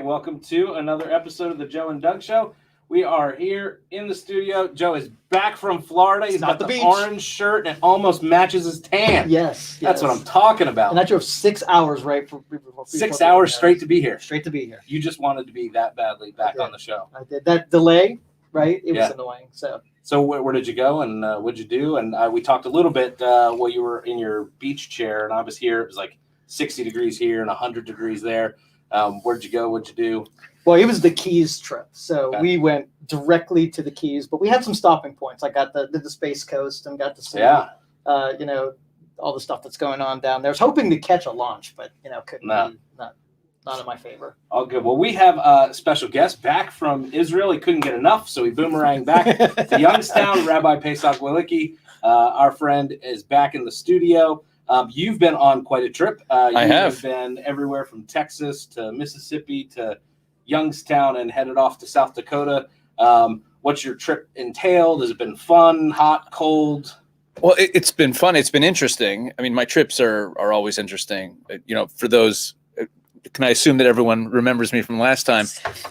right, welcome to another episode of the Joe and Doug Show. We are here in the studio. Joe is back from Florida. He's got the orange shirt and it almost matches his tan. Yes. That's what I'm talking about. And I drove 6 hours right for 6 hours straight to be here. Straight to be here. You just wanted to be that badly back on the show. I did. That delay, right? It was annoying. So where did you go and what'd you do? And we talked a little bit while you were in your beach chair and I was here. It was like 60 degrees here and 100 degrees there. Where'd you go? What'd you do? Well, it was the Keys trip. So we went directly to the Keys, but we had some stopping points. I did the Space Coast and got to see, all the stuff that's going on down there. I was hoping to catch a launch, but, couldn't be, not in my favor. All good. Well, we have a special guest back from Israel. He couldn't get enough, so he boomeranged back to Youngstown. Rabbi Pesach Wolicki, our friend, is back in the studio. You've been on quite a trip. I have been everywhere from Texas to Mississippi to Youngstown and headed off to South Dakota. What's your trip entailed? Has it been fun, hot, cold? Well, it's been fun. It's been interesting. I mean, my trips are always interesting. For those, can I assume that everyone remembers me from last time?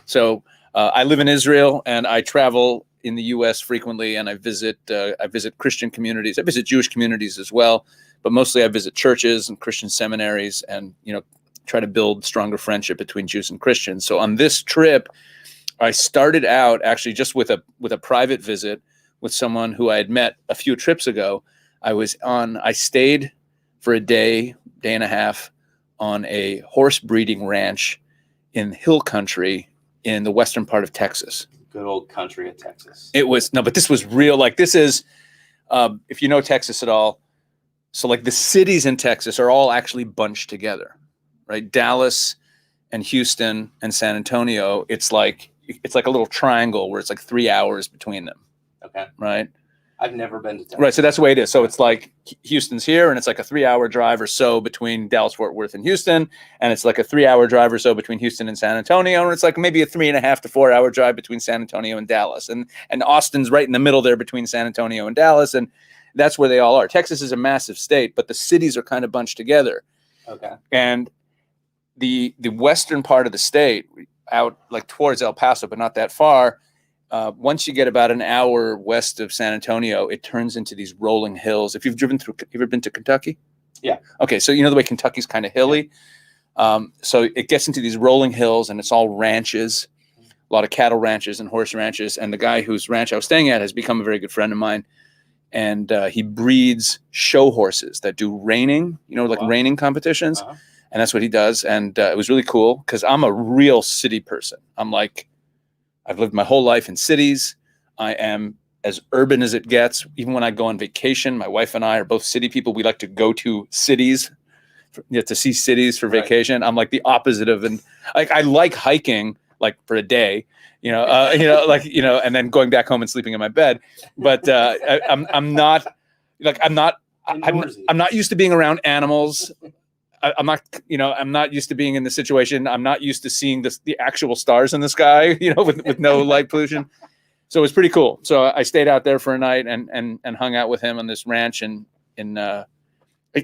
So I live in Israel and I travel in the U.S. frequently, and I visit Christian communities. I visit Jewish communities as well, but mostly I visit churches and Christian seminaries, and try to build stronger friendship between Jews and Christians. So on this trip, I started out actually just with a private visit with someone who I had met a few trips ago. I stayed for a day and a half on a horse breeding ranch in hill country in the western part of Texas. Good old country of Texas. But this was real. Like this is, if you know Texas at all, so like the cities in Texas are all actually bunched together, right? Dallas and Houston and San Antonio, it's like a little triangle where it's like 3 hours between them. Okay. Right? I've never been to Texas. Right, so that's the way it is. So it's like Houston's here, and it's like a 3 hour drive or so between Dallas, Fort Worth, and Houston, and it's like a 3 hour drive or so between Houston and San Antonio, and it's like maybe a 3.5 to 4 hour drive between San Antonio and Dallas, and Austin's right in the middle there between San Antonio and Dallas, and that's where they all are. Texas is a massive state, but the cities are kind of bunched together. Okay. And the western part of the state, out like towards El Paso, but not that far. Once you get about an hour west of San Antonio, it turns into these rolling hills. If you've driven through, you ever been to Kentucky? Yeah. Okay, so you know the way Kentucky's kind of hilly. So it gets into these rolling hills, and it's all ranches, a lot of cattle ranches and horse ranches. And the guy whose ranch I was staying at has become a very good friend of mine. And he breeds show horses that do reining, reining competitions. Uh-huh. And that's what he does. And it was really cool because I'm a real city person. I've lived my whole life in cities. I am as urban as it gets. Even when I go on vacation, my wife and I are both city people. We like to go to cities to see cities for vacation. I'm like the opposite of, and I like hiking like for a day, and then going back home and sleeping in my bed. But I'm not used to being around animals. I'm not used to being in the situation. I'm not used to seeing the actual stars in the sky, with no light pollution. So it was pretty cool. So I stayed out there for a night and hung out with him on this ranch in I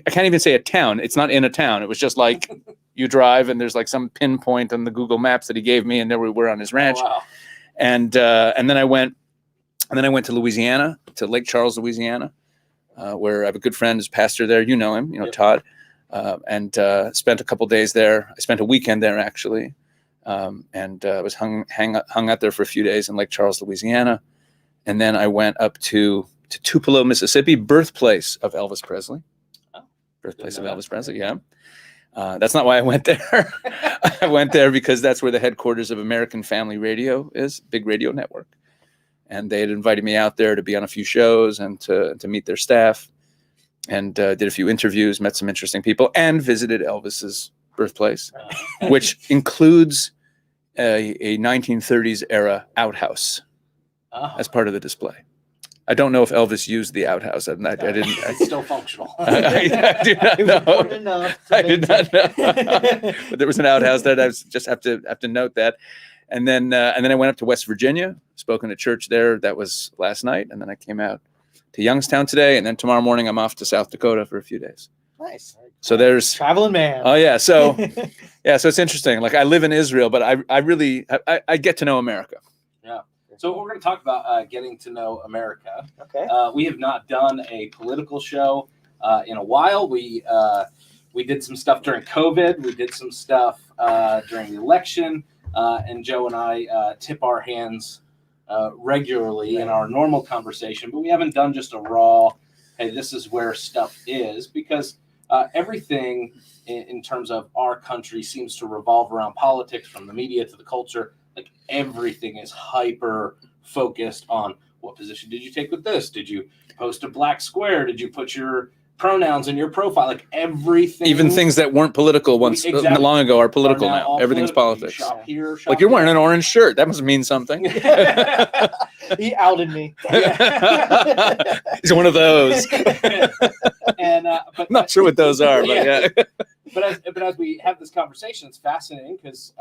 can't even say a town. It's not in a town. It was just like you drive and there's like some pinpoint on the Google Maps that he gave me, and there we were on his ranch. Oh, wow. And then I went to Louisiana, to Lake Charles, Louisiana, where I have a good friend who's pastor there. You know him, yep. Todd. And spent a couple days there. I spent a weekend there actually, and was hung out there for a few days in Lake Charles, Louisiana, and then I went up to Tupelo, Mississippi, birthplace of Elvis Presley. Oh, birthplace of Elvis Presley, yeah. That's not why I went there. I went there because that's where the headquarters of American Family Radio is, big radio network, and they had invited me out there to be on a few shows and to meet their staff. And did a few interviews, met some interesting people, and visited Elvis's birthplace, which includes a 1930s era outhouse as part of the display. I don't know if Elvis used the outhouse. I didn't. It's still functional. I do not know. I did not know. But there was an outhouse there. I just have to note that. And then I went up to West Virginia, spoke in a church there. That was last night, and then I came out to Youngstown today, and then tomorrow morning I'm off to South Dakota for a few days. Nice. So there's Traveling man. Oh yeah. So so it's interesting. Like I live in Israel, but I really get to know America. Yeah. So we're going to talk about getting to know America. Okay. We have not done a political show in a while. We did some stuff during COVID. We did some stuff during the election. And Joe and I tip our hands regularly in our normal conversation, but we haven't done just a raw, hey, this is where stuff is, because everything in terms of our country seems to revolve around politics, from the media to the culture. Like everything is hyper focused on what position did you take with this? Did you post a black square? Did you put your pronouns in your profile? Like everything. Even things that weren't political once long ago are political now. Everything's politics. Shop here, shop like you're wearing there. an orange shirt. That must mean something. He outed me. He's one of those. And I'm not sure what those are, but yeah. But as we have this conversation, it's fascinating because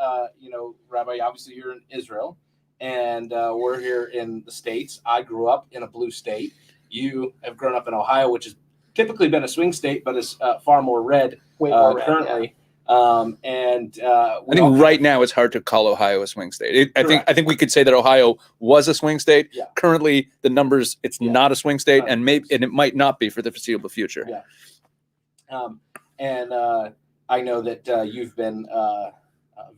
Rabbi, obviously you're in Israel, and we're here in the States. I grew up in a blue state. You have grown up in Ohio, which has typically been a swing state, but is far more red currently. Yeah. I think right now it's hard to call Ohio a swing state. I think we could say that Ohio was a swing state. Yeah. Currently, the numbers, it's not a swing state, and it might not be for the foreseeable future. Yeah. I know that you've been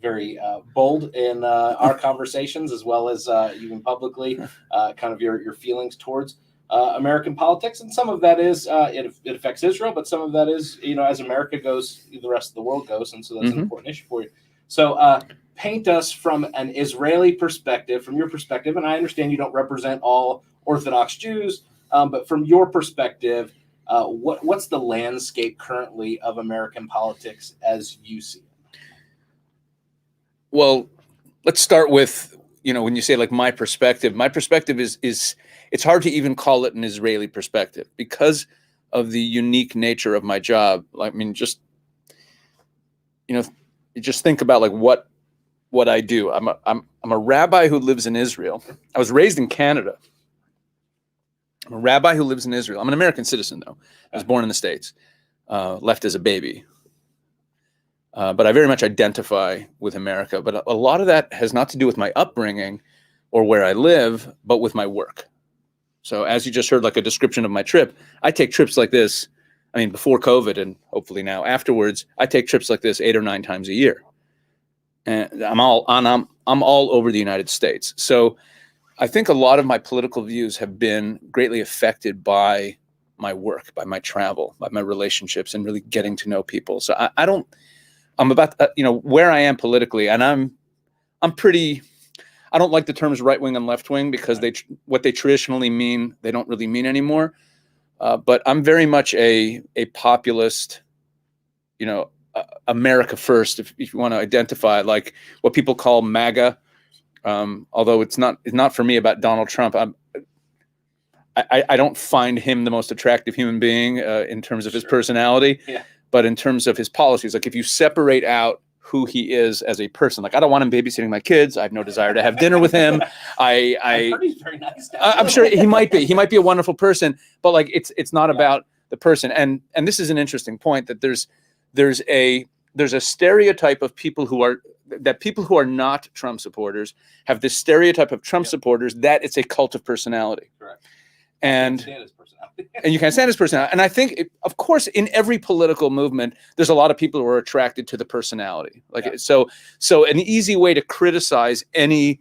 very bold in our conversations, as well as even publicly, kind of your feelings towards American politics, and some of that is it affects Israel, but some of that is as America goes, the rest of the world goes, and so that's an important issue for you. So paint us from an Israeli perspective, from your perspective, and I understand you don't represent all Orthodox Jews, but from your perspective, what's the landscape currently of American politics as you see it? Well, let's start with when you say like my perspective is it's hard to even call it an Israeli perspective because of the unique nature of my job. I mean, just think about like what I do. I'm a rabbi who lives in Israel. I was raised in Canada. I'm a rabbi who lives in Israel. I'm an American citizen, though. I was born in the States, left as a baby. But I very much identify with America. But a lot of that has not to do with my upbringing or where I live, but with my work. So as you just heard, like a description of my trip, I take trips like this. I mean, before COVID and hopefully now afterwards, I take trips like this 8 or 9 times a year. And I'm all over the United States. So I think a lot of my political views have been greatly affected by my work, by my travel, by my relationships, and really getting to know people. So I'm about, where I am politically, and I'm pretty, I don't like the terms right wing and left wing because what they traditionally mean, they don't really mean anymore. But I'm very much a populist, America first, if you want to identify, like what people call MAGA. Although it's not for me about Donald Trump. I don't find him the most attractive human being in terms of his personality, but in terms of his policies. Like if you separate out who he is as a person, like I don't want him babysitting my kids. I have no desire to have dinner with him. I heard he's very nice. I'm sure he might be. He might be a wonderful person, but like it's not about the person. And this is an interesting point that there's a stereotype of people who are not Trump supporters have this stereotype of Trump supporters that it's a cult of personality. Correct. And you can't stand his personality. And I think, of course, in every political movement, there's a lot of people who are attracted to the personality. So an easy way to criticize any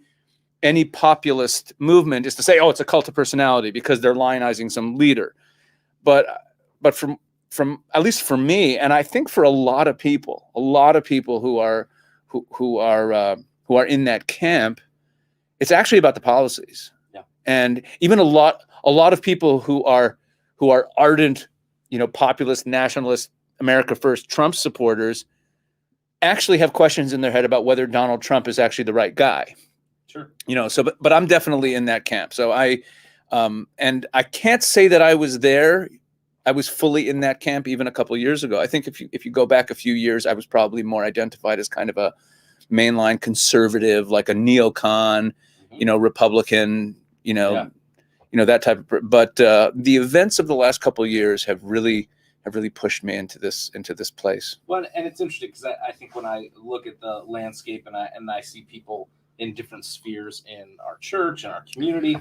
populist movement is to say, oh, it's a cult of personality because they're lionizing some leader. But from at least for me, and I think for a lot of people who are in that camp, it's actually about the policies. Yeah. And even a lot of people who are ardent, populist, nationalist, America First, Trump supporters actually have questions in their head about whether Donald Trump is actually the right guy. Sure. But I'm definitely in that camp. So and I can't say that I was there. I was fully in that camp even a couple of years ago. I think if you go back a few years, I was probably more identified as kind of a mainline conservative, like a neocon, Republican, that type of. But the events of the last couple of years have really really pushed me into this place. Well, and it's interesting because I think when I look at the landscape and I see people in different spheres in our church and our community,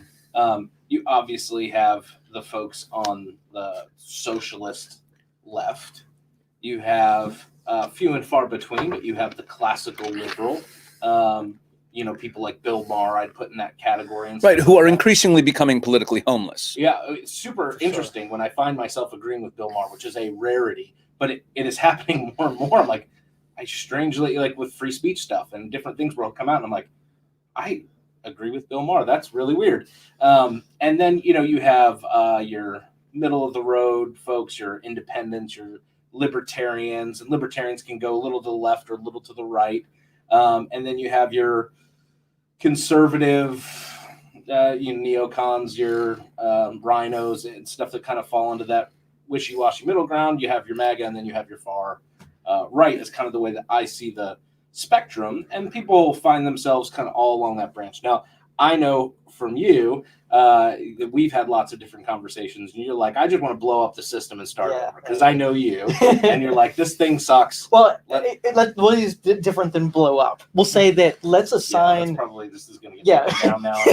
you obviously have the folks on the socialist left. You have few and far between, but you have the classical liberal. People like Bill Maher, I'd put in that category. And right, who are increasingly becoming politically homeless. Yeah, it's super interesting when I find myself agreeing with Bill Maher, which is a rarity, but it is happening more and more. I'm like, I strangely, like with free speech stuff and different things where I'll come out and I'm like, I agree with Bill Maher. That's really weird. And then, you have your middle of the road folks, your independents, your libertarians, and libertarians can go a little to the left or a little to the right. And then you have your conservative, neocons, your rhinos and stuff that kind of fall into that wishy-washy middle ground. You have your MAGA, and then you have your far right. Is kind of the way that I see the spectrum, and people find themselves kind of all along that branch. Now, I know from you that we've had lots of different conversations, and you're like, I just want to blow up the system and start over because I know you, and you're like, this thing sucks. Well, what is different than blow up? We'll say that let's assign. Probably this is going to get down now.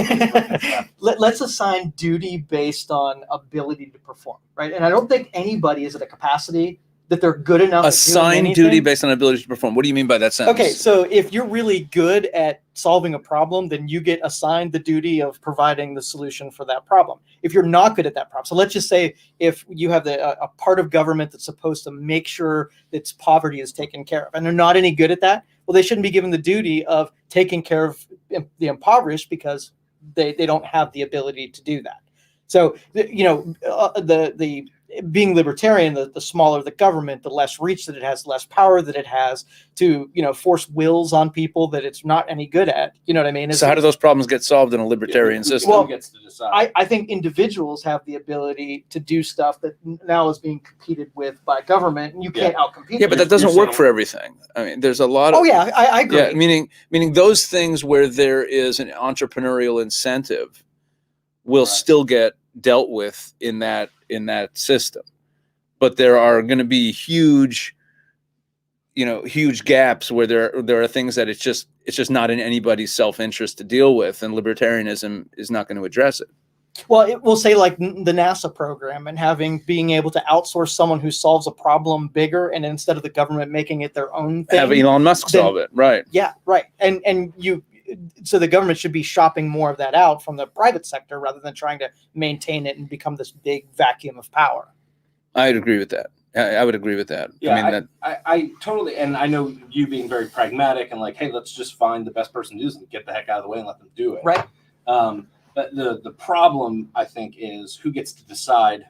Let's assign duty based on ability to perform, right? And I don't think anybody is at a capacity that they're good enough. Assign duty based on ability to perform. What do you mean by that sentence? Okay, so if you're really good at solving a problem, then you get assigned the duty of providing the solution for that problem. If you're not good at that problem, so let's just say if you have a part of government that's supposed to make sure that poverty is taken care of, and they're not any good at that, well, they shouldn't be given the duty of taking care of the impoverished because they don't have the ability to do that. So, the being libertarian, the smaller the government, the less reach that it has, less power that it has to, force wills on people that it's not any good at. You know what I mean? So how do those problems get solved in a libertarian system? Well, gets to decide? I think individuals have the ability to do stuff that now is being competed with by government, and you can't outcompete. Yeah, but that doesn't work for everything. I mean, there's a lot of. Oh yeah, I agree. Yeah, meaning those things where there is an entrepreneurial incentive will still get dealt with in that system, but there are going to be huge gaps where there are things that it's just not in anybody's self-interest to deal with, and libertarianism is not going to address it. Well, we'll say like the NASA program and being able to outsource someone who solves a problem bigger, and instead of the government making it their own thing, have Elon Musk solve it, right? Yeah, right. So the government should be shopping more of that out from the private sector rather than trying to maintain it and become this big vacuum of power. I'd agree with that. I would agree with that. Yeah, I totally, and I know you being very pragmatic and like, hey, let's just find the best person to do this and get the heck out of the way and let them do it. Right. But the problem, I think, is who gets to decide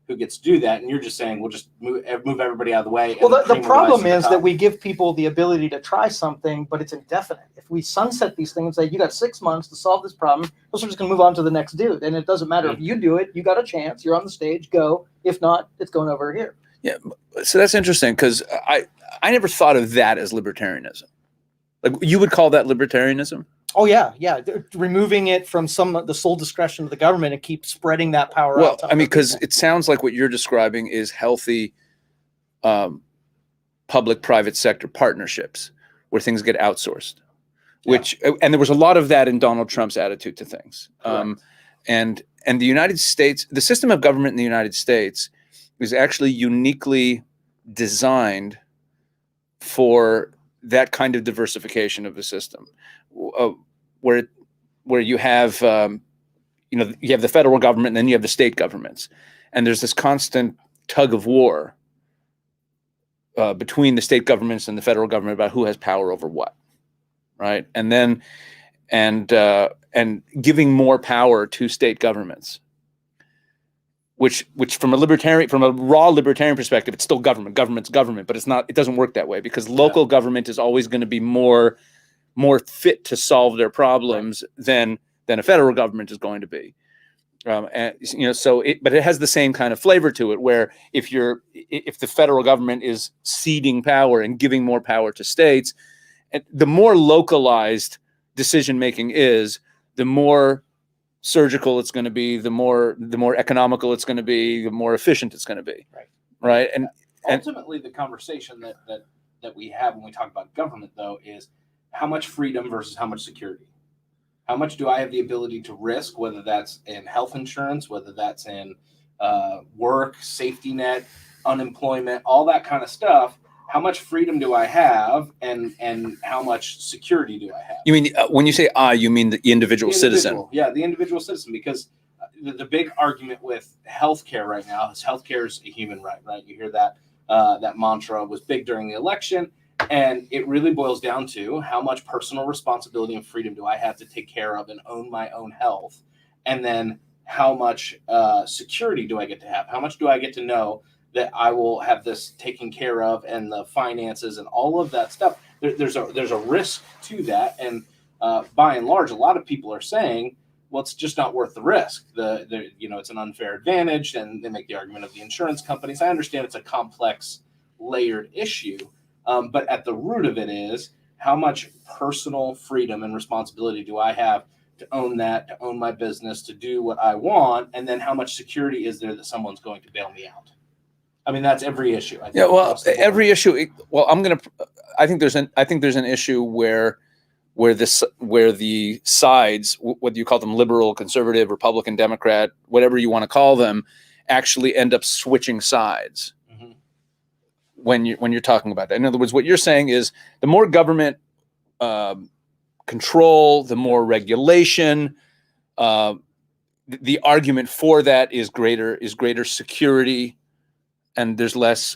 who gets to do that, and you're just saying we'll just move everybody out of the way. Well, the problem is that we give people the ability to try something, but it's indefinite. If we sunset these things and say, you got 6 months to solve this problem, we're just going to move on to the next dude. And it doesn't matter if you do it, you got a chance, you're on the stage, go. If not, it's going over here. Yeah, so that's interesting because I never thought of that as libertarianism. Like, you would call that libertarianism? Oh yeah. They're removing it from the sole discretion of the government and keep spreading that power out. Well, I mean, because it sounds like what you're describing is healthy public-private sector partnerships where things get outsourced, and there was a lot of that in Donald Trump's attitude to things. And the United States, the system of government in the United States is actually uniquely designed for that kind of diversification of the system. Where you have you have the federal government and then you have the state governments, and there's this constant tug of war between the state governments and the federal government about who has power over what, right? And then and giving more power to state governments, which from a raw libertarian perspective, it's still government's government, but it doesn't work that way because local government is always going to be more fit to solve their problems than a federal government is going to be. But it has the same kind of flavor to it, where if the federal government is ceding power and giving more power to states, and the more localized decision making is, the more surgical it's going to be, the more economical it's going to be, the more efficient it's going to be. right? And ultimately, the conversation that we have when we talk about government, though, is how much freedom versus how much security. How much do I have the ability to risk, whether that's in health insurance, whether that's in work, safety net, unemployment, all that kind of stuff. How much freedom do I have, and how much security do I have? You mean when you say I, you mean the individual citizen? Yeah, the individual citizen, because the big argument with healthcare right now is healthcare is a human right, right? You hear that that mantra was big during the election, and it really boils down to how much personal responsibility and freedom do I have to take care of and own my own health, and then how much security do I get to have? How much do I get to know that I will have this taken care of, and the finances and all of that stuff? There's a risk to that, and by and large, a lot of people are saying, well, it's just not worth the risk. It's an unfair advantage, and they make the argument of the insurance companies. I understand it's a complex, layered issue, but at the root of it is how much personal freedom and responsibility do I have to own that, to own my business, to do what I want, and then how much security is there that someone's going to bail me out? I mean, that's every issue. I think, yeah, well, every issue. Well, I think there's an issue where the sides, whether you call them liberal, conservative, Republican, Democrat, whatever you want to call them, actually end up switching sides when you're talking about that. In other words, what you're saying is the more government control, the more regulation. The argument for that is greater security, and there's less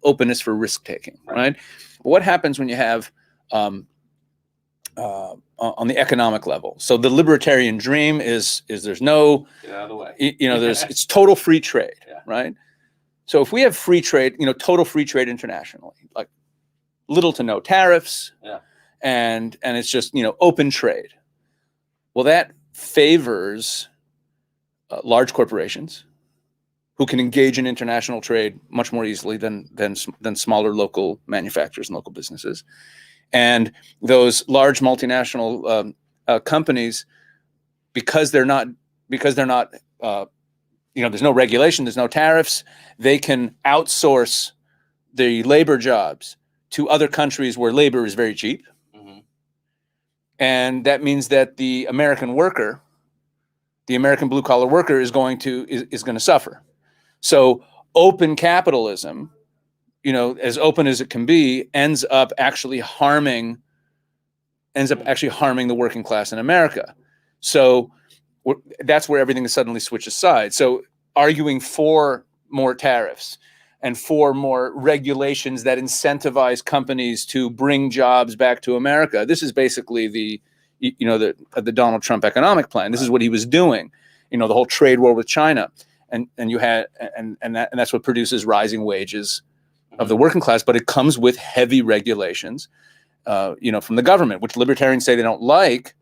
openness for risk taking, right? But what happens when you have on the economic level? So the libertarian dream is there's no, get out of the way. It's total free trade, right? So if we have free trade, total free trade internationally, like little to no tariffs, and it's just open trade. Well, that favors large corporations who can engage in international trade much more easily than smaller local manufacturers and local businesses. And those large multinational companies, because they're not there's no regulation, there's no tariffs, they can outsource the labor jobs to other countries where labor is very cheap. And that means that the American worker, the American blue collar worker, is going to suffer. So open capitalism, as open as it can be, ends up actually harming the working class in America. So that's where everything suddenly switches sides. So arguing for more tariffs and for more regulations that incentivize companies to bring jobs back to America. This is basically the Donald Trump economic plan. This is what he was doing. The whole trade war with China, and that's what produces rising wages of the working class. But it comes with heavy regulations, from the government, which libertarians say they don't like,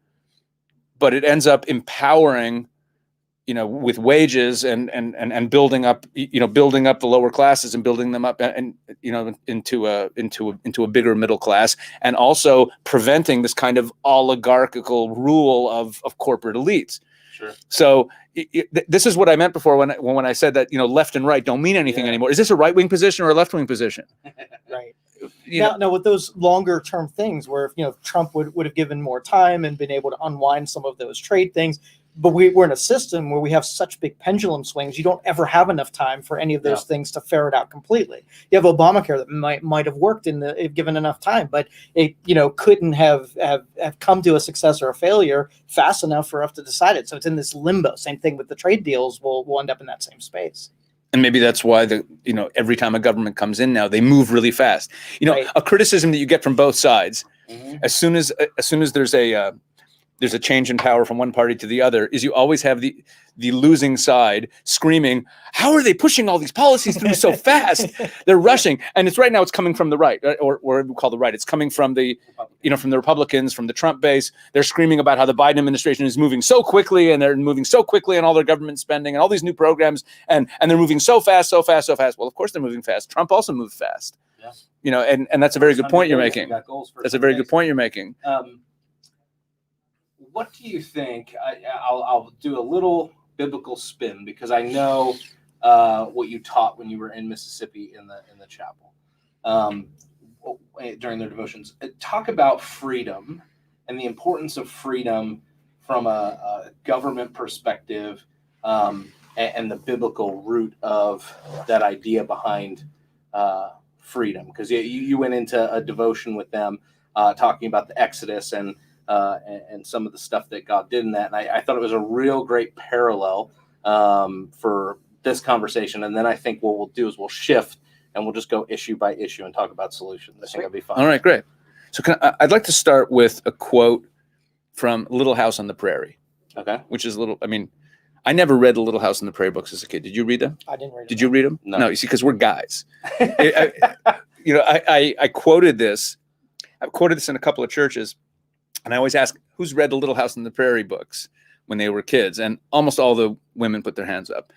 but it ends up empowering, with wages and building up the lower classes and building them up into a bigger middle class, and also preventing this kind of oligarchical rule of corporate elites. Sure. So this is what I meant before when I said that left and right don't mean anything anymore. Is this a right-wing position or a left-wing position? Right. Now, with those longer-term things, where if Trump would have given more time and been able to unwind some of those trade things. But we're in a system where we have such big pendulum swings. You don't ever have enough time for any of those things to ferret out completely. You have Obamacare that might have worked if given enough time, but it couldn't have come to a success or a failure fast enough for us to decide it. So it's in this limbo. Same thing with the trade deals. We'll end up in that same space. And maybe that's why every time a government comes in now, they move really fast. Right. A criticism that you get from both sides, as soon as there's a change in power from one party to the other, is you always have the losing side screaming, how are they pushing all these policies through so fast? They're rushing. And it's right now, it's coming from the right, or we call the right. It's coming from from the Republicans, from the Trump base. They're screaming about how the Biden administration is moving so quickly, and they're moving so quickly on all their government spending and all these new programs, and they're moving so fast, so fast, so fast. Well, of course they're moving fast. Trump also moved fast. Yeah. And that's a very good point you're making. That's a very good point you're making. What do you think? I'll do a little biblical spin, because I know what you taught when you were in Mississippi in the chapel during their devotions. Talk about freedom and the importance of freedom from a government perspective, and the biblical root of that idea behind freedom. Because you went into a devotion with them talking about the Exodus and some of the stuff that God did in that. And I thought it was a real great parallel for this conversation. And then I think what we'll do is we'll shift and we'll just go issue by issue and talk about solutions. I think it'll be fun. All right, great. So I'd like to start with a quote from Little House on the Prairie. Okay. Which is I never read the Little House on the Prairie books as a kid. Did you read them? I didn't read them. Did you read them? No. You see, because we're guys. I quoted this. I've quoted this in a couple of churches, and I always ask, who's read the Little House on the Prairie books when they were kids? And almost all the women put their hands up.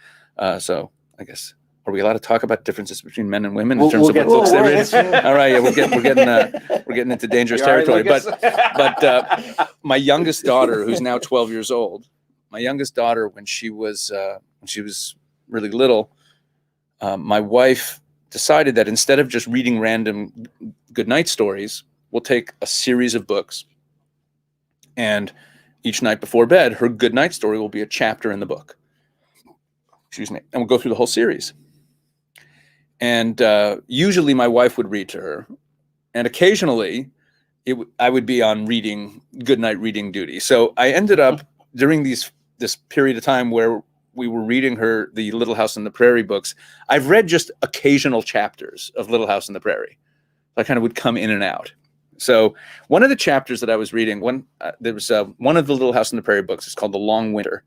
So I guess, are we allowed to talk about differences between men and women in terms of what books they read? All right, yeah, we're getting into dangerous territory. But my youngest daughter, who's now 12 years old, when she was really little, my wife decided that instead of just reading random goodnight stories, we'll take a series of books, and each night before bed, her goodnight story will be a chapter in the book. Excuse me. And we'll go through the whole series. And usually my wife would read to her, and occasionally I would be on goodnight reading duty. So I ended up during this period of time where we were reading her the Little House on the Prairie books. I've read just occasional chapters of Little House on the Prairie. I kind of would come in and out. So one of the chapters that I was reading, there was one of the Little House on the Prairie books. It's called The Long Winter,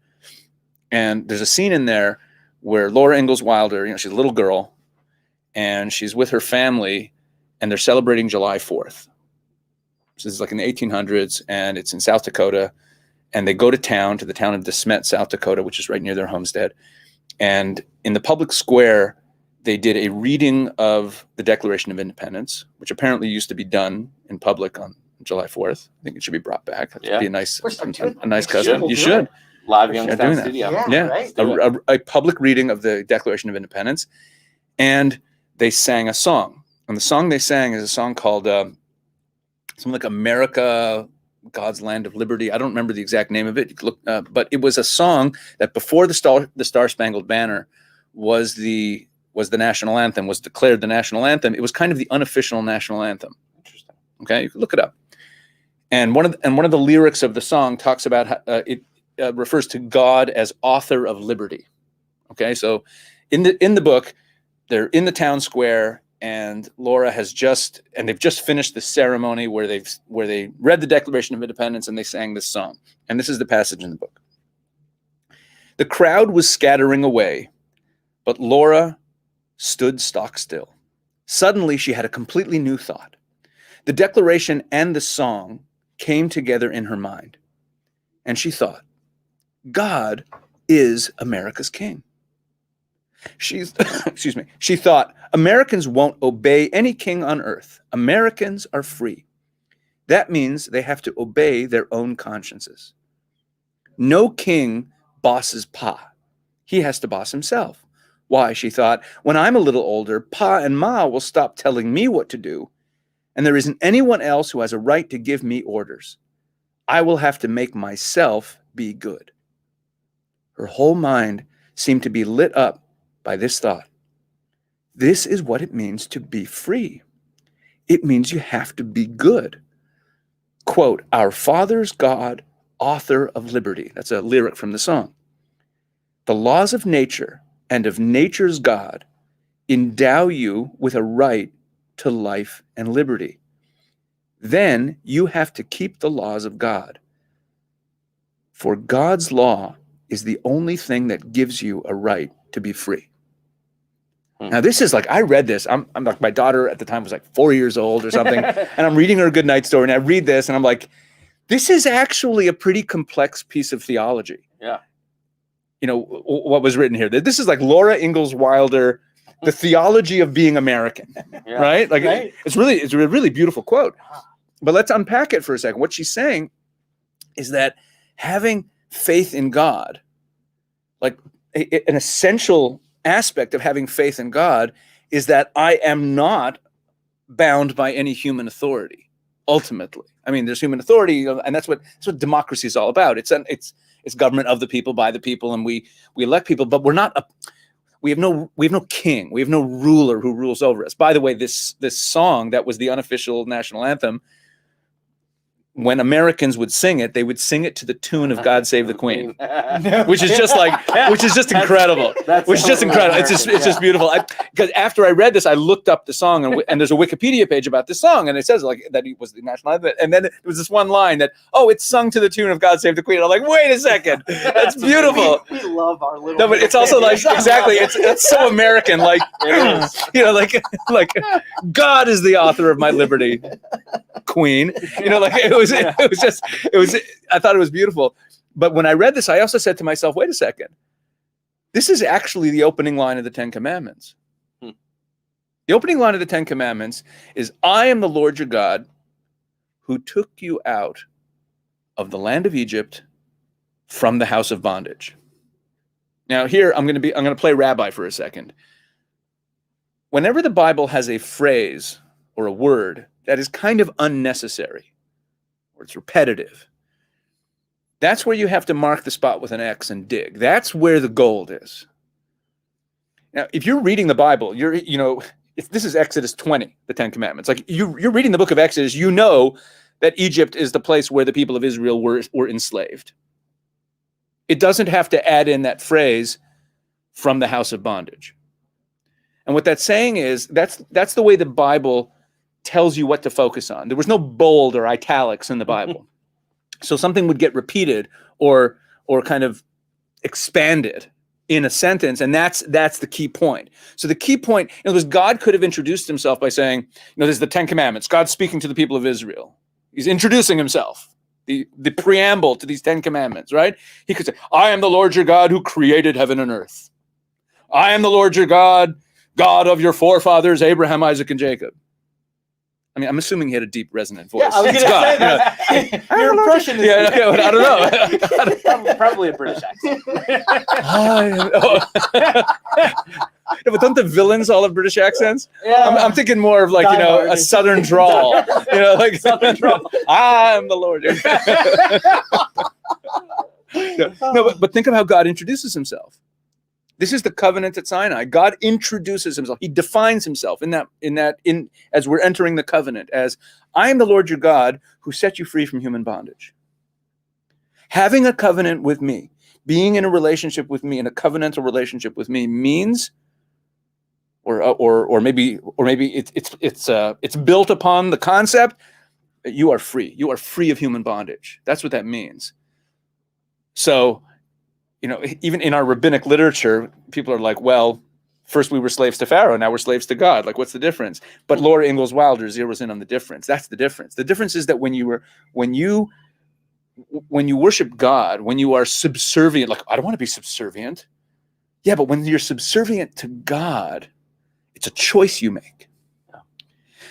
and there's a scene in there where Laura Ingalls Wilder, she's a little girl, and she's with her family, and they're celebrating July 4th. This is like in the 1800s, and it's in South Dakota. And they go to the town of DeSmet, South Dakota, which is right near their homestead. And in the public square, they did a reading of the Declaration of Independence, which apparently used to be done in public on July 4th. I think it should be brought back. That would be a nice custom. You should. Live Youngstown studio. Yeah. Right. A public reading of the Declaration of Independence. And they sang a song. And the song they sang is a song called something like America, God's Land of Liberty. I don't remember the exact name of it. You could look, but it was a song that before the Star Spangled Banner was the national anthem, was declared the national anthem. It was kind of the unofficial national anthem. Interesting. Okay, you can look it up. And one of the lyrics of the song talks about how, it refers to God as author of liberty. Okay, so in the book, they're in the town square. And Laura they've just finished the ceremony where they read the Declaration of Independence and they sang this song. And this is the passage in the book. The crowd was scattering away, but Laura stood stock still. Suddenly, she had a completely new thought. The Declaration and the song came together in her mind. And she thought, God is America's king. She thought, Americans won't obey any king on earth. Americans are free. That means they have to obey their own consciences. No king bosses Pa. He has to boss himself. Why, she thought, when I'm a little older, Pa and Ma will stop telling me what to do, and there isn't anyone else who has a right to give me orders. I will have to make myself be good. Her whole mind seemed to be lit up by this thought. This is what it means to be free. It means you have to be good. Quote, our Father's God, author of liberty. That's a lyric from the song. The laws of nature and of nature's God endow you with a right to life and liberty. Then you have to keep the laws of God. For God's law is the only thing that gives you a right to be free. Now, this is like, I read this. I'm like, my daughter at the time was like 4 years old or something. And I'm reading her a goodnight story. And I read this and I'm like, this is actually a pretty complex piece of theology. Yeah. What was written here. This is like Laura Ingalls Wilder, the theology of being American, right? Like right. It's a really beautiful quote, but let's unpack it for a second. What she's saying is that having faith in God like an essential aspect of having faith in God is that I am not bound by any human authority. Ultimately, I mean, there's human authority, and that's what democracy is all about. It's government of the people, by the people, and we elect people, but we have no king, we have no ruler who rules over us. By the way, this song that was the unofficial national anthem, when Americans would sing it, they would sing it to the tune of "God Save the Queen," which is just incredible. Which is just incredible. It's just beautiful. Because after I read this, I looked up the song, and there's a Wikipedia page about this song, and it says like that it was the national anthem. And then there was this one line that, it's sung to the tune of "God Save the Queen." I'm like, wait a second, that's beautiful. We love our little. No, but it's also like exactly. It's so American. Like like God is the author of my liberty, Queen. It was I thought it was beautiful. But when I read this, I also said to myself, wait a second. This is actually the opening line of the Ten Commandments. The opening line of the Ten Commandments is, I am the Lord your God who took you out of the land of Egypt from the house of bondage. Now here, I'm going to play rabbi for a second. Whenever the Bible has a phrase or a word that is kind of unnecessary, or it's repetitive, that's where you have to mark the spot with an X and dig. That's where the gold is. Now, if you're reading the Bible, this is Exodus 20, the Ten Commandments. Like you're reading the book of Exodus, you know that Egypt is the place where the people of Israel were enslaved. It doesn't have to add in that phrase, from the house of bondage. And what that's saying is that's the way the Bible tells you what to focus on. There was no bold or italics in the Bible. So something would get repeated or kind of expanded in a sentence, and that's the key point. So the key point, was God could have introduced himself by saying, there's the Ten Commandments. God's speaking to the people of Israel. He's introducing himself, the preamble to these Ten Commandments, right? He could say, I am the Lord your God who created heaven and earth. I am the Lord your God, God of your forefathers, Abraham, Isaac, and Jacob. I mean, I'm assuming he had a deep, resonant voice. Yeah, I was going to say that. Your impression is... Yeah, I don't know. Probably a British accent. No, but don't the villains all have British accents? Yeah. I'm thinking more of like, a southern drawl. Like Southern drawl. I'm the Lord. No, but think of how God introduces himself. This is the covenant at Sinai. God introduces himself. He defines himself as we're entering the covenant as, I am the Lord your God who set you free from human bondage. Having a covenant with me, being in a relationship with me, in a covenantal relationship with me means, or maybe it's built upon the concept that you are free. You are free of human bondage. That's what that means. So, even in our rabbinic literature, people are like, well, first we were slaves to Pharaoh, now we're slaves to God. Like, what's the difference? But Laura Ingalls Wilder zeroes in on the difference. That's the difference. The difference is that when you worship God, when you are subservient, like, I don't want to be subservient. Yeah, but when you're subservient to God, it's a choice you make.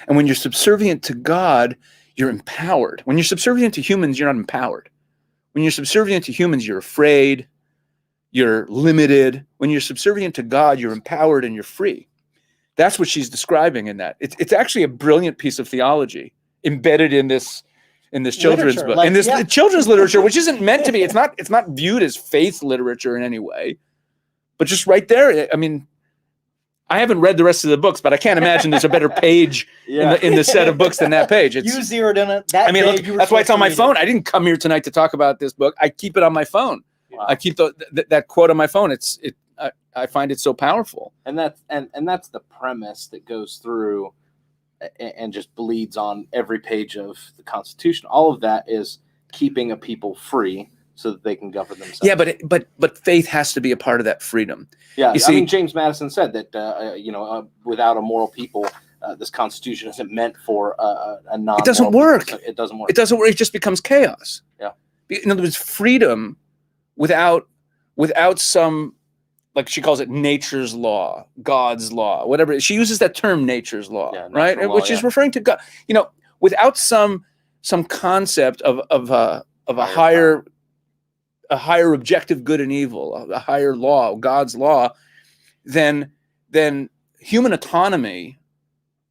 And when you're subservient to God, you're empowered. When you're subservient to humans, you're not empowered. When you're subservient to humans, you're afraid. You're limited. When you're subservient to God, you're empowered and you're free. That's what she's describing in that. It's actually a brilliant piece of theology embedded in this children's book, in this children's literature, which isn't meant to be. It's not viewed as faith literature in any way, but just right there. I mean, I haven't read the rest of the books, but I can't imagine there's a better page in the set of books than that page. You zeroed in it. That's why it's on my phone. I didn't come here tonight to talk about this book. I keep it on my phone. Wow. I keep that quote on my phone. I find it so powerful. And that's the premise that goes through and just bleeds on every page of the Constitution. All of that is keeping a people free so that they can govern themselves. Yeah, but faith has to be a part of that freedom. Yeah, I mean, James Madison said that without a moral people, this Constitution isn't meant for a non. It doesn't work. It doesn't work. It doesn't work. It just becomes chaos. Yeah. In other words, freedom without some, like she calls it, nature's law, God's law, whatever. She uses that term, nature's law, right? Law, which is referring to God. Without some concept of a higher a higher objective good and evil, a higher law, God's law, then human autonomy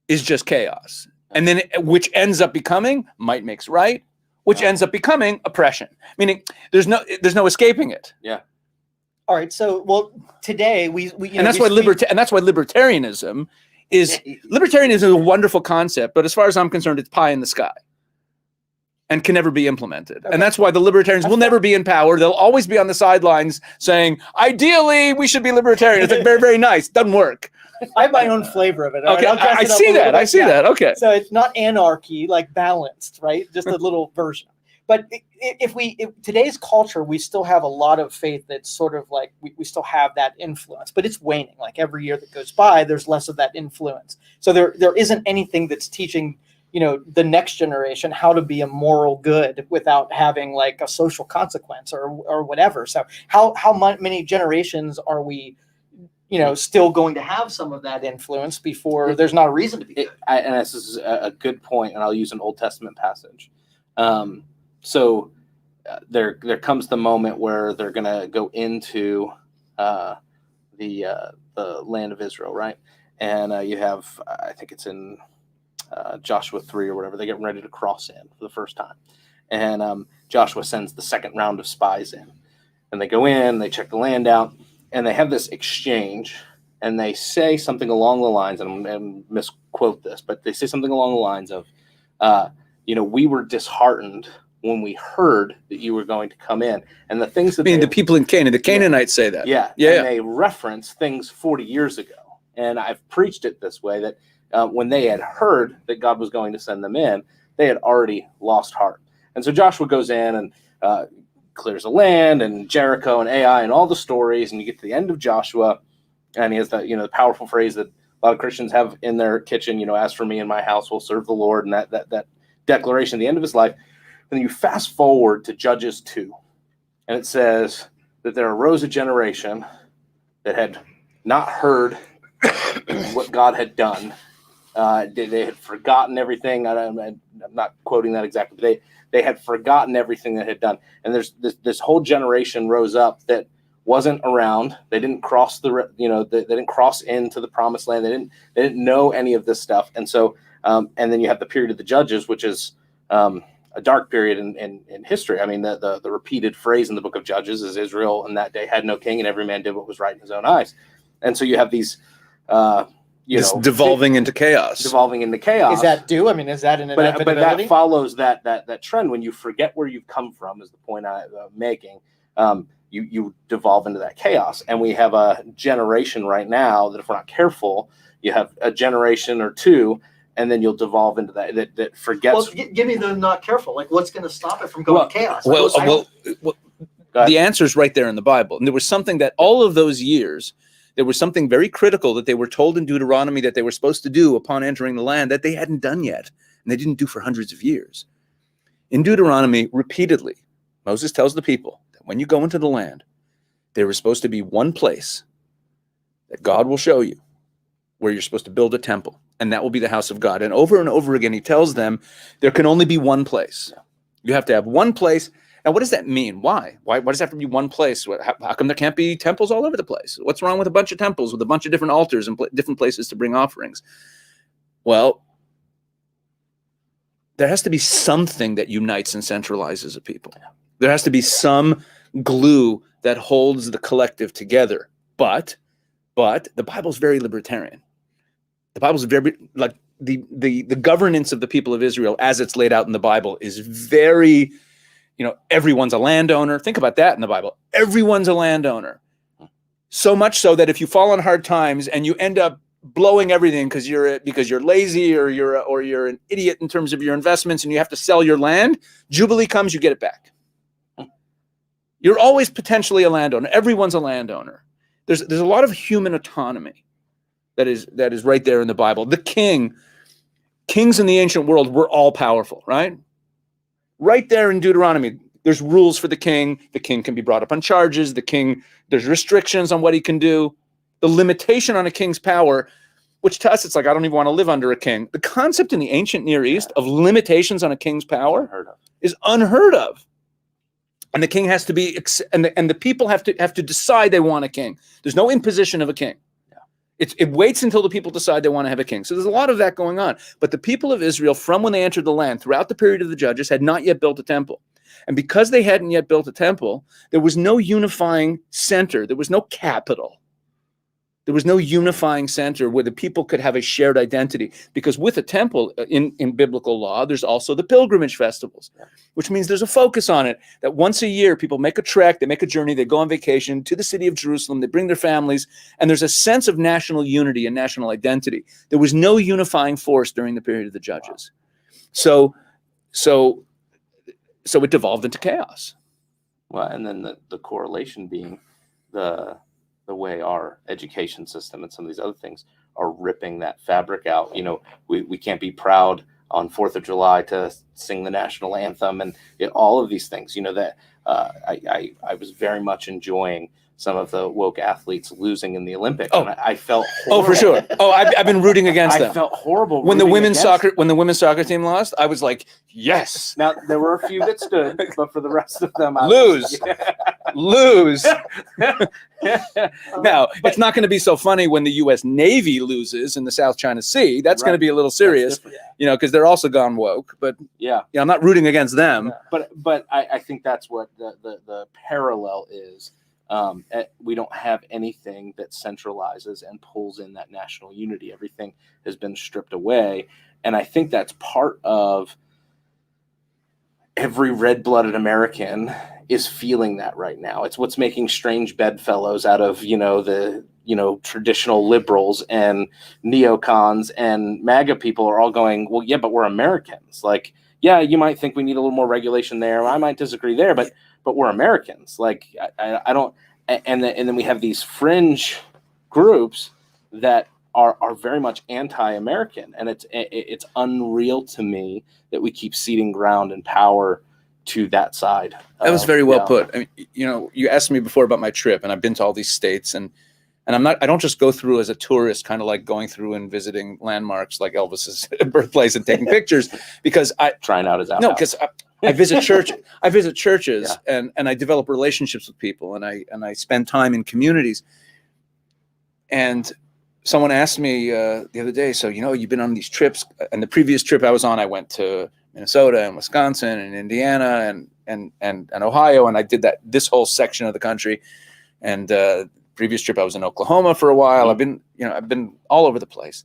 is just chaos. And then which ends up becoming might makes right, which ends up becoming oppression. Meaning there's no escaping it. Yeah. All right. So, well, today we and that's why libertarianism is a wonderful concept, but as far as I'm concerned, it's pie in the sky and can never be implemented. Okay. And that's why the libertarians will never be in power. They'll always be on the sidelines saying, ideally, we should be libertarian. It's like very, very nice. Doesn't work. I have my own flavor of it. Okay, I see that. I see that. Okay. So it's not anarchy, like balanced, right? Just a little version. But if today's culture, we still have a lot of faith that's sort of like we still have that influence, but it's waning. Like every year that goes by, there's less of that influence. So there isn't anything that's teaching, the next generation how to be a moral good without having like a social consequence or whatever. So how many generations are we, still going to have some of that influence before there's not a reason to be good? And this is a good point, and I'll use an Old Testament passage. So there comes the moment where they're going to go into the land of Israel, right? And you have, I think it's in Joshua 3 or whatever, they're getting ready to cross in for the first time. And Joshua sends the second round of spies in. And they go in, they check the land out, and they have this exchange, and they say something along the lines, and I'm going to misquote this, but they say something along the lines of, we were disheartened when we heard that you were going to come in. And the things that the people in Canaan, the Canaanites say that. Yeah. And they reference things 40 years ago. And I've preached it this way, that when they had heard that God was going to send them in, they had already lost heart. And so Joshua goes in and clears the land and Jericho and Ai and all the stories. And you get to the end of Joshua, and he has the powerful phrase that a lot of Christians have in their kitchen, as for me and my house, we'll serve the Lord. And that declaration at the end of his life. And then you fast forward to Judges 2, and it says that there arose a generation that had not heard what God had done. They had forgotten everything. I'm not quoting that exactly, but they had forgotten everything that had done. And there's this whole generation rose up that wasn't around. They didn't cross they didn't cross into the promised land. They didn't know any of this stuff. And so, and then you have the period of the Judges, which is a dark period in history. I mean, the repeated phrase in the book of Judges is Israel in that day had no king, and every man did what was right in his own eyes. And so you have these, devolving into chaos. Devolving into chaos. Is that due? I mean, is that an inevitability? But that follows that trend. When you forget where you've come from, is the point I'm making. You devolve into that chaos. And we have a generation right now that, if we're not careful, you have a generation or two, and then you'll devolve into that forgets. Well, give me the not careful. Like, what's going to stop it from going chaos? Well, the answer is right there in the Bible. And there was something that all of those years, there was something very critical that they were told in Deuteronomy that they were supposed to do upon entering the land that they hadn't done yet, and they didn't do for hundreds of years. In Deuteronomy, repeatedly, Moses tells the people that when you go into the land, there is supposed to be one place that God will show you where you're supposed to build a temple. And that will be the house of God. And over again, he tells them there can only be one place. You have to have one place. Now, what does that mean? Why? Why does it have to be one place? How come there can't be temples all over the place? What's wrong with a bunch of temples with a bunch of different altars and different places to bring offerings? Well, there has to be something that unites and centralizes a people. There has to be some glue that holds the collective together. But the Bible's very libertarian. The Bible's very, like, the governance of the people of Israel as it's laid out in the Bible is very, everyone's a landowner. Think about that in the Bible. Everyone's a landowner. So much so that if you fall on hard times and you end up blowing everything because you're lazy or you're an idiot in terms of your investments and you have to sell your land, Jubilee comes, you get it back. You're always potentially a landowner. Everyone's a landowner. There's a lot of human autonomy that is right there in the Bible. The kings in the ancient world were all powerful, right? Right there in Deuteronomy, there's rules for the king. The king can be brought up on charges. There's restrictions on what he can do. The limitation on a king's power, which to us, it's like, I don't even want to live under a king. The concept in the ancient Near East of limitations on a king's power is unheard of. And the king has to be, and the people have to decide they want a king. There's no imposition of a king. It waits until the people decide they want to have a king. So there's a lot of that going on. But the people of Israel, from when they entered the land throughout the period of the judges, had not yet built a temple. And because they hadn't yet built a temple, there was no unifying center. There was no capital. There was no unifying center where the people could have a shared identity. Because with a temple in biblical law, there's also the pilgrimage festivals, which means there's a focus on it, that once a year people make a trek, they make a journey, they go on vacation to the city of Jerusalem, they bring their families, and there's a sense of national unity and national identity. There was no unifying force during the period of the judges. So it devolved into chaos. Well, and then the correlation being the way our education system and some of these other things are ripping that fabric out. You know, we can't be proud on 4th of July to sing the national anthem and all of these things. You know, that I was very much enjoying some of the woke athletes losing in the Olympics. Oh, and I felt horrible. Oh, for sure. Oh, I've been rooting against them. I felt horrible when the women's soccer team lost. I was like, yes. Now there were a few that stood, but for the rest of them, lose. Now it's not going to be so funny when the U.S. Navy loses in the South China Sea. That's going to be a little serious, you know, because they're also gone woke. But I'm not rooting against them. But I think that's what the parallel is. We don't have anything that centralizes and pulls in that national unity. Everything has been stripped away. And I think that's part of every red-blooded American is feeling that right now. It's what's making strange bedfellows out of, the traditional liberals and neocons and MAGA people are all going, well, yeah, but we're Americans. Like, yeah, you might think we need a little more regulation there. I might disagree there, but we're Americans. Like, I don't, and then we have these fringe groups that are very much anti-American, and it's unreal to me that we keep ceding ground and power to that side. That was very well put. I mean, you asked me before about my trip, and I've been to all these states, and I don't just go through as a tourist, kind of like going through and visiting landmarks like Elvis's birthplace and taking pictures, because trying out his outhouse. No, because I visit churches and I develop relationships with people, and I spend time in communities. And someone asked me the other day, so you've been on these trips, and the previous trip I was on, I went to Minnesota and Wisconsin and Indiana and Ohio, and I did this whole section of the country. And previous trip I was in Oklahoma for a while. I've been all over the place.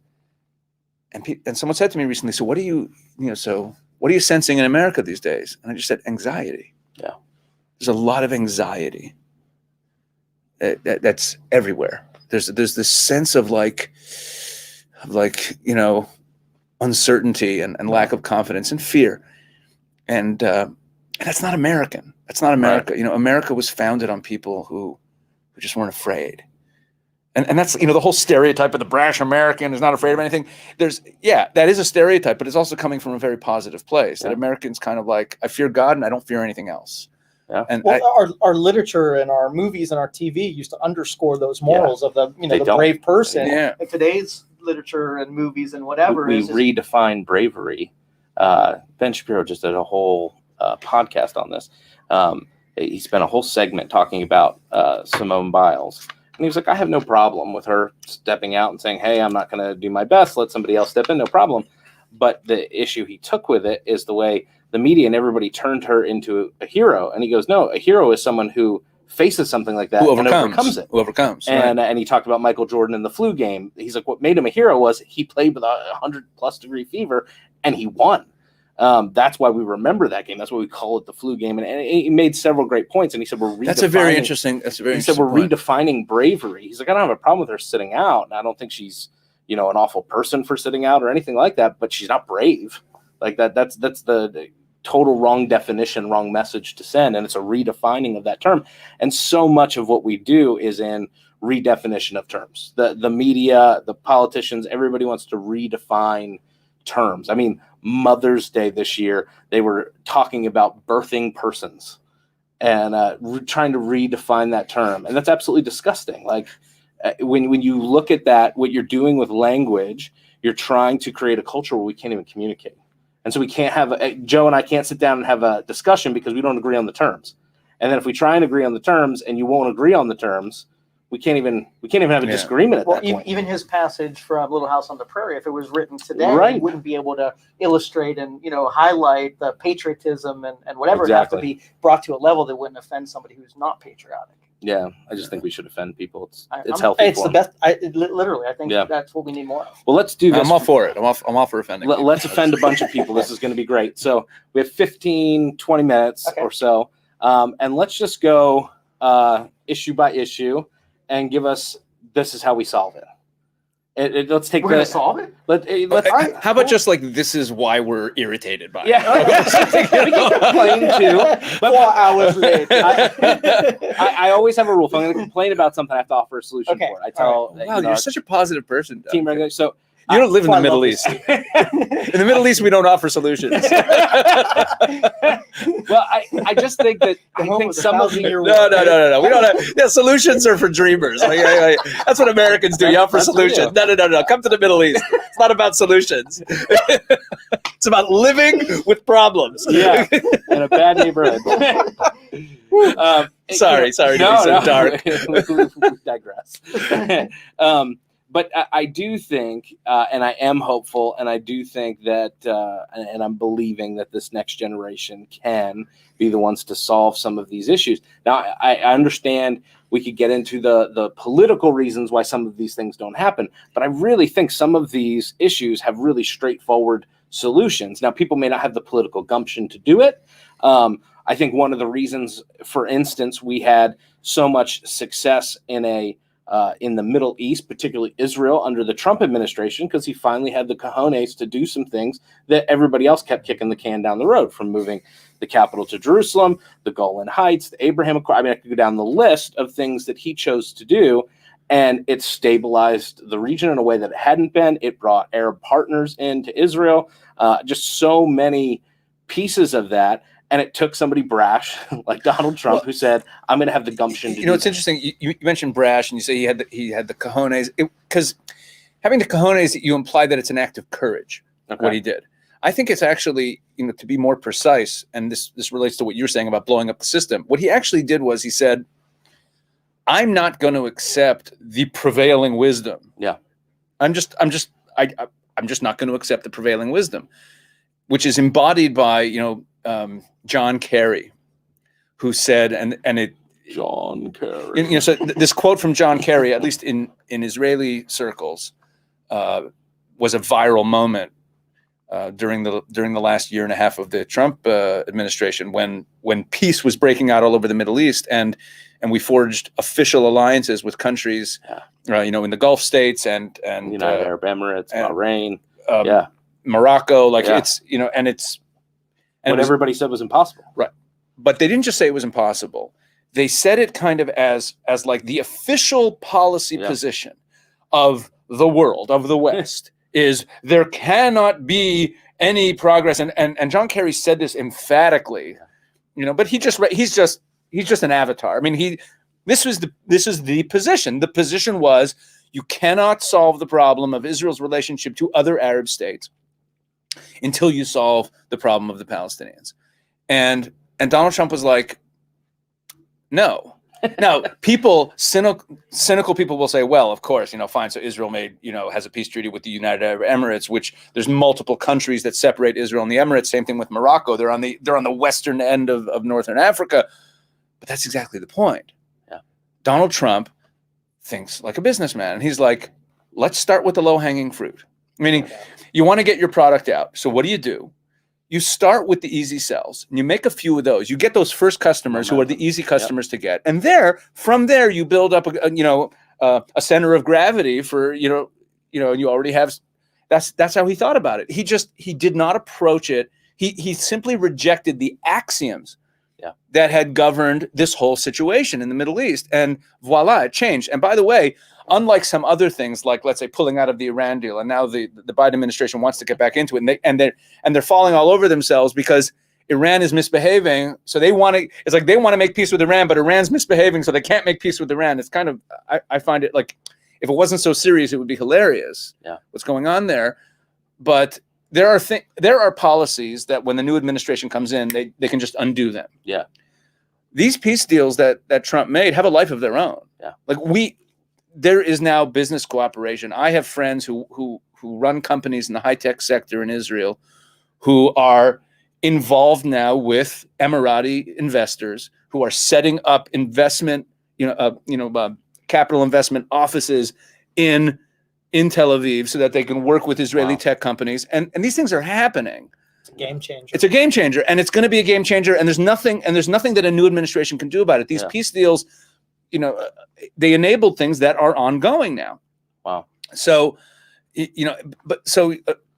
And someone said to me recently, so what are you sensing in America these days? And I just said, anxiety. Yeah. There's a lot of anxiety that's everywhere. There's this sense of uncertainty and lack of confidence and fear. And that's not American. That's not America. Right. America was founded on people who just weren't afraid. And that's, the whole stereotype of the brash American is not afraid of anything. That is a stereotype, but it's also coming from a very positive place. That Americans kind of like, I fear God and I don't fear anything else. Yeah. And our literature and our movies and our TV used to underscore those morals of the brave person. Yeah. In today's literature and movies and whatever, we redefine bravery. Ben Shapiro just did a whole podcast on this. He spent a whole segment talking about Simone Biles. And he was like, I have no problem with her stepping out and saying, hey, I'm not going to do my best. Let somebody else step in. No problem. But the issue he took with it is the way the media and everybody turned her into a hero. And he goes, no, a hero is someone who faces something like that and overcomes it. Who overcomes. And he talked about Michael Jordan in the flu game. He's like, what made him a hero was he played with 100+ degree fever and he won. That's why we remember that game. That's why we call it the flu game. And he made several great points. And he said, That's a very interesting point. Redefining bravery. He's like, I don't have a problem with her sitting out. And I don't think she's, an awful person for sitting out or anything like that, but she's not brave. Like that's the total wrong definition, wrong message to send. And it's a redefining of that term. And so much of what we do is in redefinition of terms. The media, the politicians, everybody wants to redefine terms. I mean, Mother's Day this year, they were talking about birthing persons and trying to redefine that term. And that's absolutely disgusting. Like when you look at that, what you're doing with language, you're trying to create a culture where we can't even communicate. And so we can't have Joe and I can't sit down and have a discussion because we don't agree on the terms. And then if we try and agree on the terms and you won't agree on the terms, we can't even have a disagreement at that point. Even his passage from Little House on the Prairie, if it was written today, Right. he wouldn't be able to illustrate and highlight the patriotism and whatever. It'd have to be brought to a level that wouldn't offend somebody who's not patriotic. Yeah, I just think we should offend people. It's healthy. It's the best. Literally, I think that's what we need more of. Well, let's do this. I'm all for it. I'm all for offending. Let's offend a bunch of people. This is going to be great. So we have 15, 20 minutes or so. And let's just go issue by issue and give us, this is how we solve it. Let's take We're going to solve it? How about just like, this is why we're irritated by it? We can complain too. But 4 hours later. I always have a rule. If I'm going to complain about something, I have to offer a solution for it. I tell wow, you're such a positive person. Team regulation. So you don't live in the Middle East. In the Middle East, we don't offer solutions. Well, I just think that some of the no. We don't have. Solutions are for dreamers. That's what Americans do. You offer solutions. No. Come to the Middle East. It's not about solutions. It's about living with problems. Yeah, in a bad neighborhood. Sorry to be so dark. We digress. But I do think, and I am hopeful, and I do think that, and I'm believing that this next generation can be the ones to solve some of these issues. Now, I understand we could get into the political reasons why some of these things don't happen, but I really think some of these issues have really straightforward solutions. Now, people may not have the political gumption to do it. I think one of the reasons, for instance, we had so much success in the Middle East, particularly Israel, under the Trump administration, because he finally had the cojones to do some things that everybody else kept kicking the can down the road, from moving the capital to Jerusalem, the Golan Heights, the Abraham Accord. I mean, I could go down the list of things that he chose to do, and it stabilized the region in a way that it hadn't been. It brought Arab partners into Israel, just so many pieces of that. And it took somebody brash like Donald Trump who said, "I'm going to have the gumption." It's interesting. You mentioned brash, and you say he had the cojones, because having the cojones, you imply that it's an act of courage. What he did. I think it's actually, to be more precise, and this relates to what you're saying about blowing up the system. What he actually did was he said, "I'm not going to accept the prevailing wisdom. Yeah, I'm just not going to accept the prevailing wisdom," which is embodied by John Kerry, who said, John Kerry. So this quote from John Kerry, at least in Israeli circles, was a viral moment during the last year and a half of the Trump administration, when peace was breaking out all over the Middle East, and we forged official alliances with countries, in the Gulf states and United Arab Emirates, Bahrain, Morocco, what everybody said was impossible. Right. But they didn't just say it was impossible. They said it kind of as like the official policy position of the world, of the West, is there cannot be any progress. And John Kerry said this emphatically, but he's just an avatar. I mean, this is the position. The position was, you cannot solve the problem of Israel's relationship to other Arab states until you solve the problem of the Palestinians. And Donald Trump was like, no. Now, cynical people will say, well, of course, fine. So Israel has a peace treaty with the United Arab Emirates, which there's multiple countries that separate Israel and the Emirates. Same thing with Morocco. They're on the western end of northern Africa. But that's exactly the point. Yeah. Donald Trump thinks like a businessman. And he's like, let's start with the low-hanging fruit. Meaning, you want to get your product out. So what do? You start with the easy sells, and you make a few of those. You get those first customers who are the easy customers to get, and from there you build up a center of gravity for and you already have. That's how he thought about it. He did not approach it. He simply rejected the axioms that had governed this whole situation in the Middle East, and voila, it changed. And by the way, unlike some other things, like let's say pulling out of the Iran deal, and now the Biden administration wants to get back into it, and they're falling all over themselves because Iran is misbehaving. So they want to make peace with Iran, but Iran's misbehaving, so they can't make peace with Iran. It's kind of, I find it like, if it wasn't so serious, it would be hilarious. What's going on there? But there are policies that when the new administration comes in, they can just undo them. Yeah. these peace deals that Trump made have a life of their own. Yeah. Like there is now business cooperation. I have friends who run companies in the high-tech sector in Israel who are involved now with Emirati investors who are setting up investment, capital investment offices in Tel Aviv so that they can work with Israeli tech companies. And these things are happening. It's a game changer. It's a game changer, and it's going to be a game changer. And there's nothing that a new administration can do about it. These peace deals, they enabled things that are ongoing now. Wow. So,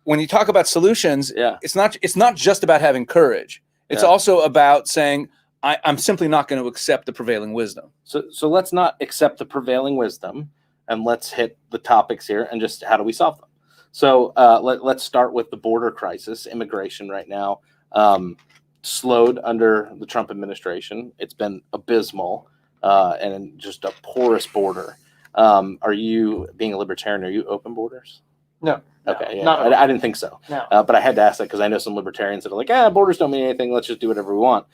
when you talk about solutions, it's not just about having courage. It's also about saying, I'm simply not going to accept the prevailing wisdom. So let's not accept the prevailing wisdom, and let's hit the topics here and just how do we solve them. So let's start with the border crisis. Immigration right now slowed under the Trump administration. It's been abysmal and just a porous border. Are you, being a libertarian, are you open borders? No. Okay, yeah, not I didn't think so. No. But I had to ask that because I know some libertarians that are like, borders don't mean anything. Let's just do whatever we want.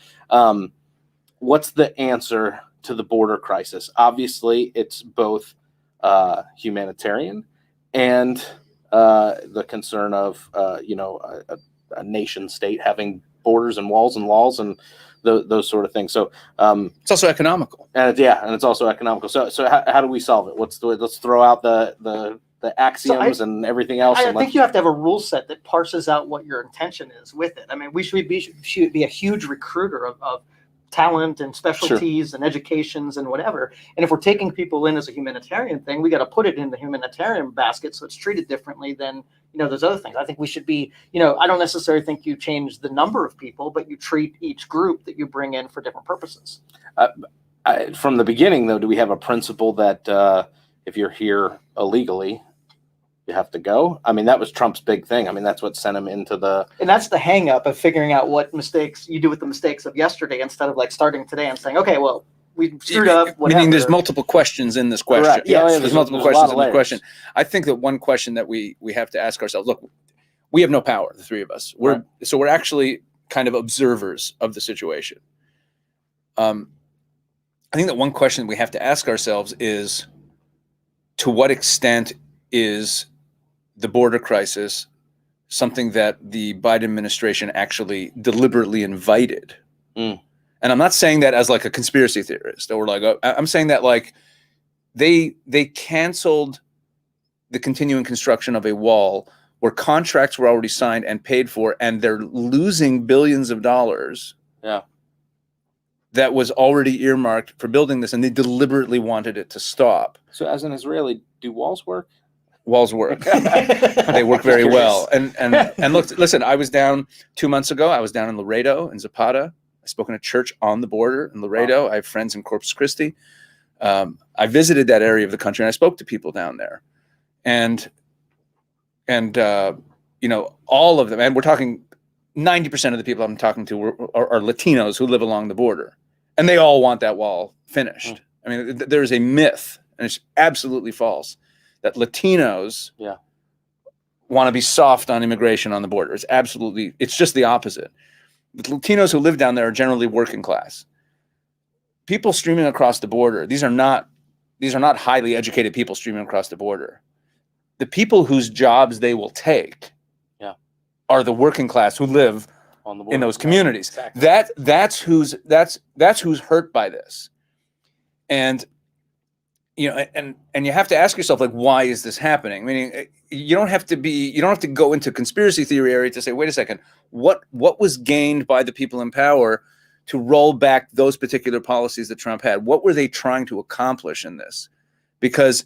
What's the answer to the border crisis? Obviously, it's both humanitarian and the concern of a nation state having borders and walls and those sort of things. So it's also economical. And it's also economical. So how do we solve it? Let's throw out the axioms and everything else. I think you have to have a rule set that parses out what your intention is with it. I mean, we should be a huge recruiter of talent and specialties and educations and whatever. And if we're taking people in as a humanitarian thing, we got to put it in the humanitarian basket so it's treated differently than those other things. I think we should be, I don't necessarily think you change the number of people, but you treat each group that you bring in for different purposes. From the beginning, though, do we have a principle that if you're here illegally, you have to go? I mean, that was Trump's big thing. I mean, that's what sent him into the... And that's the hang up of figuring out what mistakes you do with the mistakes of yesterday instead of like starting today and saying, okay, well, we screwed up. Whatever. Meaning there's multiple questions in this question. Correct. Yes, there's multiple questions in the question. I think that one question that we have to ask ourselves, look, we have no power, the three of us. We're actually kind of observers of the situation. I think that one question we have to ask ourselves is, to what extent is the border crisis something that the Biden administration actually deliberately invited? And I'm not saying that as like a conspiracy theorist, or like I'm saying that like they canceled the continuing construction of a wall where contracts were already signed and paid for, and they're losing billions of dollars. Yeah. That was already earmarked for building this, and they deliberately wanted it to stop. So as an Israeli, do walls work? Walls work. They work very well. And look, listen, I was down 2 months ago. I was down in Laredo and Zapata. I spoke in a church on the border in Laredo. I have friends in Corpus Christi. I visited that area of the country, and I spoke to people down there. And all of them, and we're talking 90% of the people I'm talking to are Latinos who live along the border, and they all want that wall finished. I mean, there's a myth, and it's absolutely false, that Latinos want to be soft on immigration on the border. It's just the opposite. The Latinos who live down there are generally working class. People streaming across the border, these are not highly educated people streaming across the border. The people whose jobs they will take are the working class who live on the border in those communities. Exactly. That's who's hurt by this. And you have to ask yourself, like, why is this happening? Meaning, you don't have to go into conspiracy theory area to say, wait a second, what was gained by the people in power to roll back those particular policies that Trump had? What were they trying to accomplish in this? Because,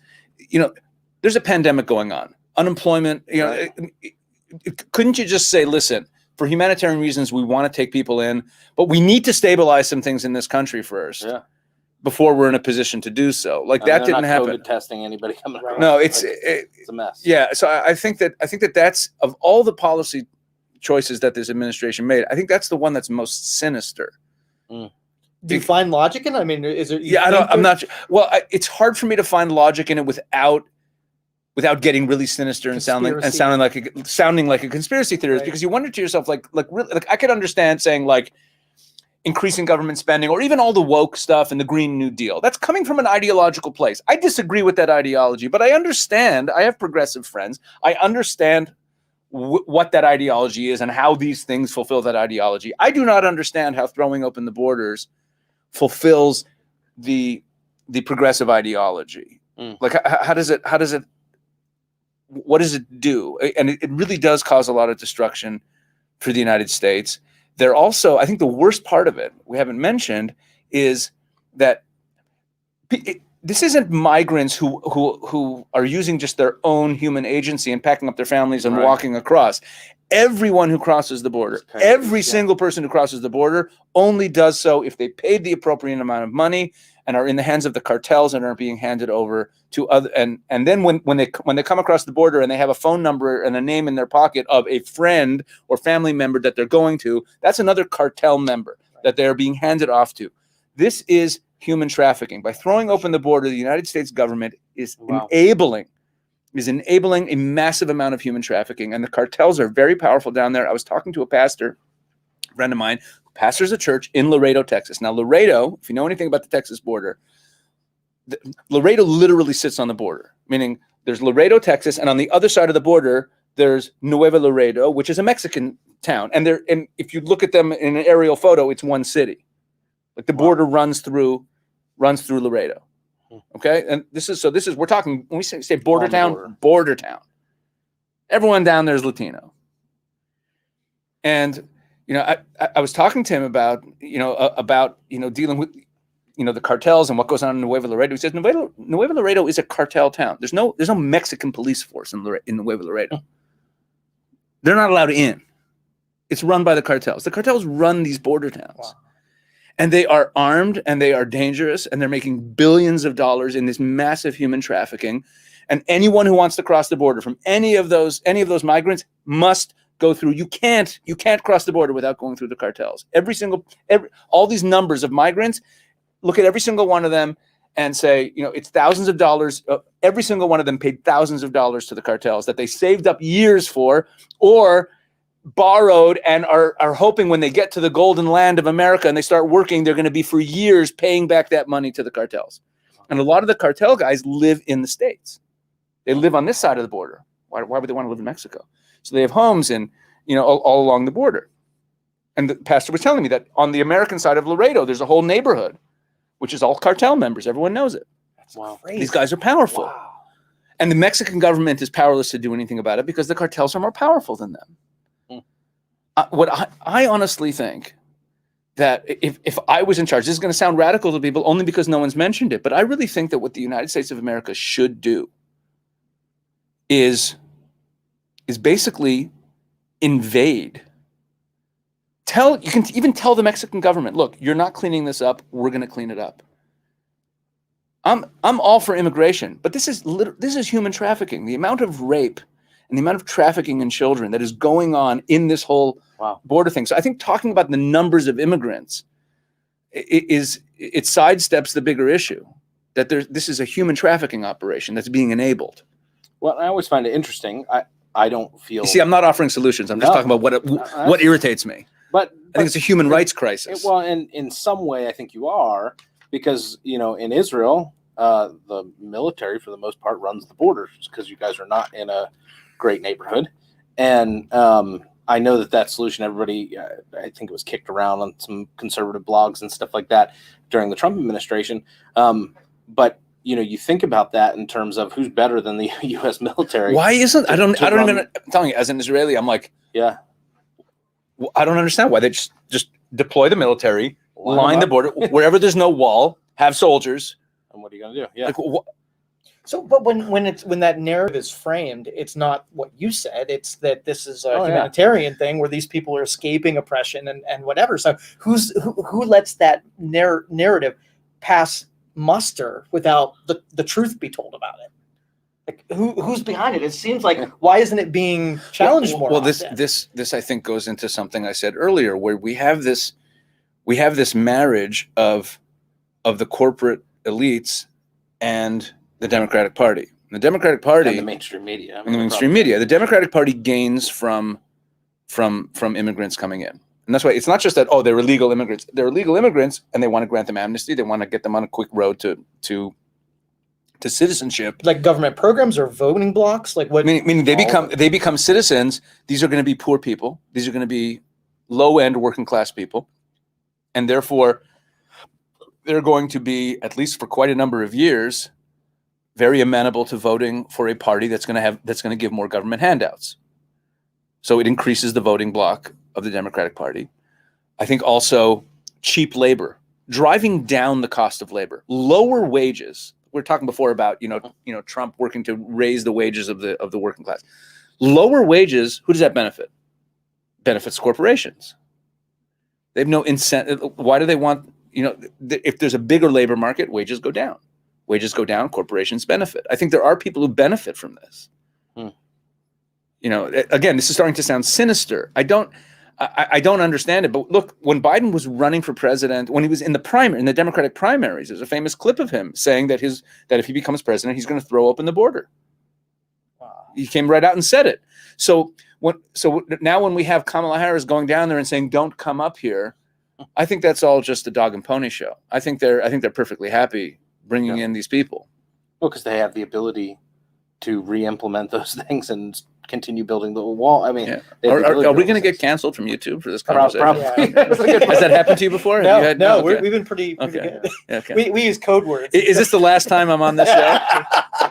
there's a pandemic going on, unemployment. Couldn't you just say, listen, for humanitarian reasons, we want to take people in, but we need to stabilize some things in this country first. Yeah. Before we're in a position to do so. Like, that didn't happen. COVID testing anybody coming across. No, it's a mess. Yeah. So I think that that's, of all the policy choices that this administration made, I think that's the one that's most sinister. Do you find logic in it? I mean, is it? I'm not sure. Well, it's hard for me to find logic in it without getting really sinister and sounding like a conspiracy theorist, right? Because you wonder to yourself, like I could understand saying, like, increasing government spending, or even all the woke stuff and the Green New Deal. That's coming from an ideological place. I disagree with that ideology, but I understand. I have progressive friends. I understand what that ideology is and how these things fulfill that ideology. I do not understand how throwing open the borders fulfills the progressive ideology. Like, how does it, what does it do? And it really does cause a lot of destruction for the United States. They're also, I think the worst part of it, we haven't mentioned, is that this isn't migrants who are using just their own human agency and packing up their families and walking across. Everyone who crosses the border, every single person who crosses the border only does so if they paid the appropriate amount of money and are in the hands of the cartels and are being handed over to other. And then when they come across the border and they have a phone number and a name in their pocket of a friend or family member that they're going to, that's another cartel member that they're being handed off to. This is human trafficking. By throwing open the border, the United States government is enabling a massive amount of human trafficking, and the cartels are very powerful down there. I was talking to a pastor, a friend of mine, who pastors a church in Laredo, Texas. Now, Laredo, if you know anything about the Texas border, Laredo literally sits on the border, meaning there's Laredo, Texas, and on the other side of the border, there's Nuevo Laredo, which is a Mexican town. And if you look at them in an aerial photo, it's one city. Like the border runs through Laredo. Okay, and this is we're talking when we say border town, border town. Everyone down there is Latino. And I was talking to him about dealing with the cartels and what goes on in Nuevo Laredo. He says Nuevo Laredo is a cartel town. There's no Mexican police force in Nuevo Laredo. They're not allowed in. It's run by the cartels. The cartels run these border towns. Wow. And they are armed and they are dangerous and they're making billions of dollars in this massive human trafficking. And anyone who wants to cross the border from any of those migrants must go through. You can't cross the border without going through the cartels. All these numbers of migrants, look at every single one of them and say, it's thousands of dollars. Every single one of them paid thousands of dollars to the cartels that they saved up years for, or borrowed and are hoping when they get to the golden land of America and they start working, they're going to be for years paying back that money to the cartels. And a lot of the cartel guys live in the States. They live on this side of the border. Why would they want to live in Mexico? So they have homes all along the border. And the pastor was telling me that on the American side of Laredo, there's a whole neighborhood, which is all cartel members. Everyone knows it. That's crazy. These guys are powerful. Wow. And the Mexican government is powerless to do anything about it because the cartels are more powerful than them. What I honestly think that if I was in charge, this is going to sound radical to people only because no one's mentioned it, but I really think that what the United States of America should do is basically invade. You can even tell the Mexican government, look, you're not cleaning this up. We're going to clean it up. I'm all for immigration, but this is human trafficking. The amount of rape and the amount of trafficking in children that is going on in this whole border thing. So I think talking about the numbers of immigrants it sidesteps the bigger issue, that this is a human trafficking operation that's being enabled. Well, I always find it interesting. I don't feel. You see, I'm not offering solutions. I'm just talking about what irritates me. But I think it's a human rights crisis. Well, and in some way, I think you are, because in Israel, the military for the most part runs the borders because you guys are not in a great neighborhood, and I know that solution, everybody, I think it was kicked around on some conservative blogs and stuff like that during the Trump administration. But you think about that in terms of who's better than the U.S. military. Why isn't I don't even. I'm telling you, as an Israeli, I'm like, yeah, I don't understand why they just deploy the military, line the border wherever there's no wall, have soldiers. And what are you going to do? Yeah. So, but when that narrative is framed, it's not what you said. It's that this is a humanitarian thing where these people are escaping oppression and whatever. So who lets that narrative pass muster without the truth be told about it? Like who's behind it? It seems like, why isn't it being challenged more? Well, this I think goes into something I said earlier, where we have this marriage of the corporate elites and the Democratic Party. The Democratic Party and the mainstream media. The Democratic Party gains from immigrants coming in. And that's why it's not just that, they're illegal immigrants. They're illegal immigrants and they want to grant them amnesty. They want to get them on a quick road to citizenship. Like government programs or voting blocks? Like what? Meaning they become citizens. These are going to be poor people. These are going to be low-end working class people. And therefore, they're going to be, at least for quite a number of years, very amenable to voting for a party that's going to give more government handouts. So it increases the voting bloc of the Democratic Party. I think also cheap labor, driving down the cost of labor, lower wages. We're talking before about Trump working to raise the wages of the working class. Lower wages, who does that benefit? Benefits corporations. They have no incentive. Why do they want, if there's a bigger labor market, wages go down. Wages go down, corporations benefit. I think there are people who benefit from this. Again, this is starting to sound sinister. I don't understand it. But look, when Biden was running for president, when he was in the Democratic primaries, there's a famous clip of him saying that if he becomes president, he's going to throw open the border. Wow. He came right out and said it. So now when we have Kamala Harris going down there and saying, "Don't come up here," I think that's all just a dog and pony show. I think they're perfectly happy bringing in these people. Well, because they have the ability to re-implement those things and continue building the wall. I mean, are we going to get canceled from YouTube for this conversation? Probably. Has that happened to you before? No, okay. we've been pretty good. Okay. We use code words. Is this the last time I'm on this show?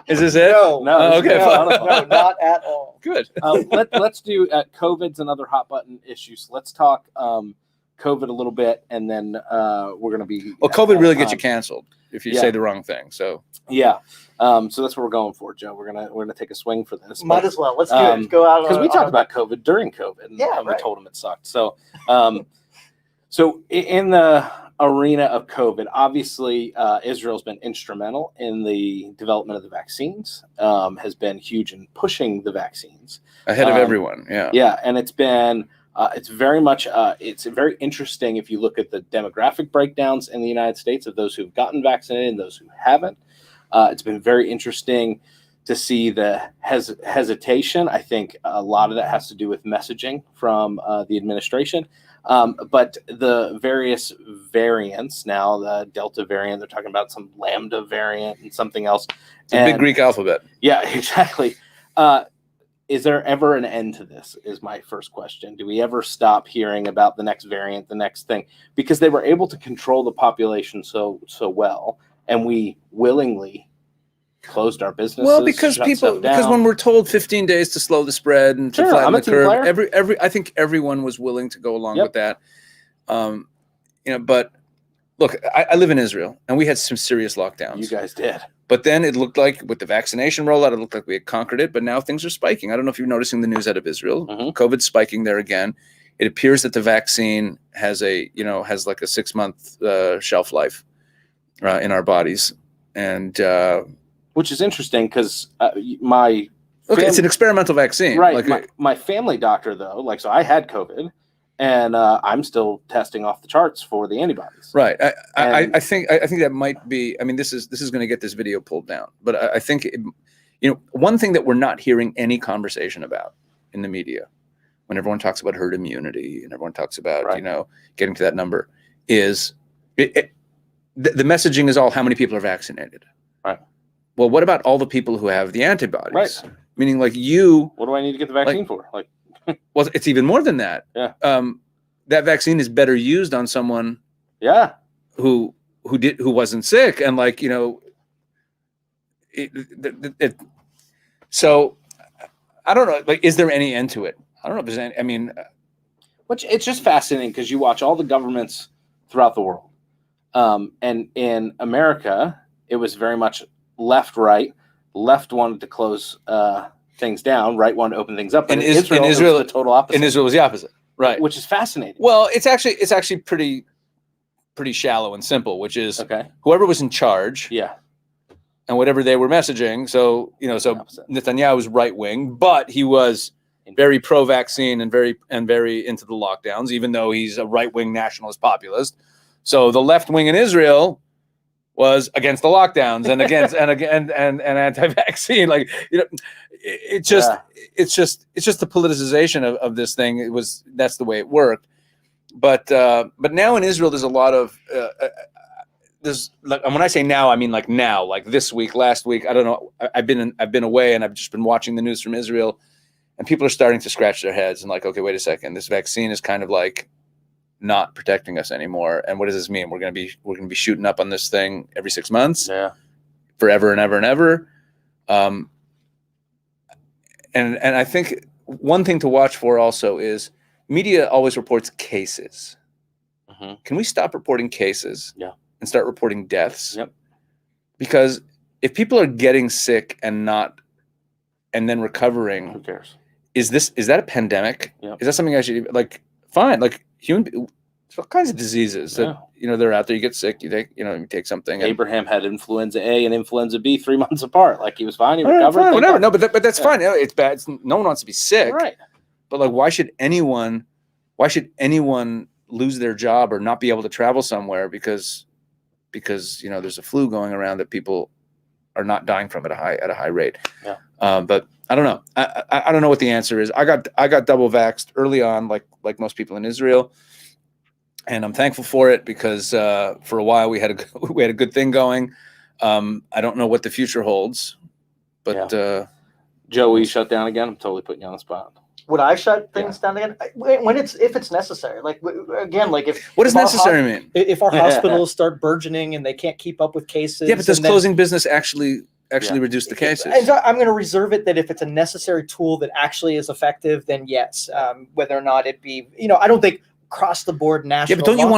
Is this it? No. Okay. No, not at all. Good. Let's do COVID's another hot button issue. So let's talk COVID a little bit, and then we're going to be. Well, COVID really gets you canceled if you say the wrong thing. So yeah. So that's what we're going for, Joe. We're gonna take a swing for this. Might as well. Let's do it. Go out because we talked about COVID during COVID, and we told them it sucked. So, so in the arena of COVID, obviously Israel's been instrumental in the development of the vaccines. Has been huge in pushing the vaccines ahead of everyone. Yeah, and it's been. It's very much. It's very interesting if you look at the demographic breakdowns in the United States of those who've gotten vaccinated and those who haven't. It's been very interesting to see the hesitation. I think a lot of that has to do with messaging from the administration. But the various variants now, the Delta variant, they're talking about some Lambda variant and something else. It's a big Greek alphabet. Yeah, exactly. Is there ever an end to this is my first question. Do we ever stop hearing about the next variant, the next thing? Because they were able to control the population so well, and we willingly closed our businesses. Well, because when we're told 15 days to slow the spread and to flatten the curve, I think everyone was willing to go along with that. But look, I live in Israel, and we had some serious lockdowns. You guys did. But then it looked like with the vaccination rollout, it looked like we had conquered it. But now things are spiking. I don't know if you're noticing the news out of Israel. COVID's spiking there again. It appears that the vaccine has like a 6-month shelf life in our bodies, and which is interesting because it's an experimental vaccine, right? My family doctor though, so I had COVID. And I'm still testing off the charts for the antibodies. Right. I think that might be. I mean, this is going to get this video pulled down. But I think one thing that we're not hearing any conversation about in the media, when everyone talks about herd immunity and everyone talks about getting to that number, is the messaging is all how many people are vaccinated. Right. Well, what about all the people who have the antibodies? Right. Meaning, like you. What do I need to get the vaccine for? Well, it's even more than that. Yeah. That vaccine is better used on someone. Yeah. Who wasn't sick, and so I don't know. Is there any end to it? I don't know if there's any. I mean, which it's just fascinating because you watch all the governments throughout the world, and in America, it was very much left, right. Left wanted to close things down, right wanted to open things up. And in Israel, was the total opposite. In Israel, was the opposite, right? Which is fascinating. Well, it's actually pretty shallow and simple, which is whoever was in charge, and whatever they were messaging. So Netanyahu was right wing, but he was very pro-vaccine and very into the lockdowns, even though he's a right wing nationalist populist. So the left wing in Israel was against the lockdowns and against and anti-vaccine. It's just the politicization of this thing. That's the way it worked. But now in Israel, there's a lot of there's like, and when I say now, I mean like now, like this week, last week. I don't know. I've been away, and I've just been watching the news from Israel, and people are starting to scratch their heads and like, okay, wait a second, this vaccine is kind of like not protecting us anymore. And what does this mean? We're gonna be shooting up on this thing every 6 months, forever and ever and ever. And I think one thing to watch for also is media always reports cases. Mm-hmm. Can we stop reporting cases and start reporting deaths? Yep. Because if people are getting sick and then recovering, who cares? Is that a pandemic? Yep. Is that something I should like? Fine, like there's all kinds of diseases that they're out there. You get sick, you take something. Abraham had influenza A and influenza B 3 months apart. Like he was fine, he recovered. recovered. Fine, whatever. No, but that's fine. It's bad. No one wants to be sick, right? But like, why should anyone lose their job or not be able to travel somewhere because there's a flu going around that people are not dying from at a high rate? Yeah. But I don't know. I don't know what the answer is. I got double vaxxed early on, like most people in Israel, and I'm thankful for it because for a while we had a good thing going. I don't know what the future holds, but Joe, will you shut down again? I'm totally putting you on the spot. Would I shut things down again? If it's necessary? Like again, like if what does necessary mean? If our hospitals start burgeoning and they can't keep up with cases, but does closing business actually reduce the cases? And so I'm going to reserve it that if it's a necessary tool that actually is effective, then yes. Whether or not it be, I don't think across the board national. Yeah, but don't you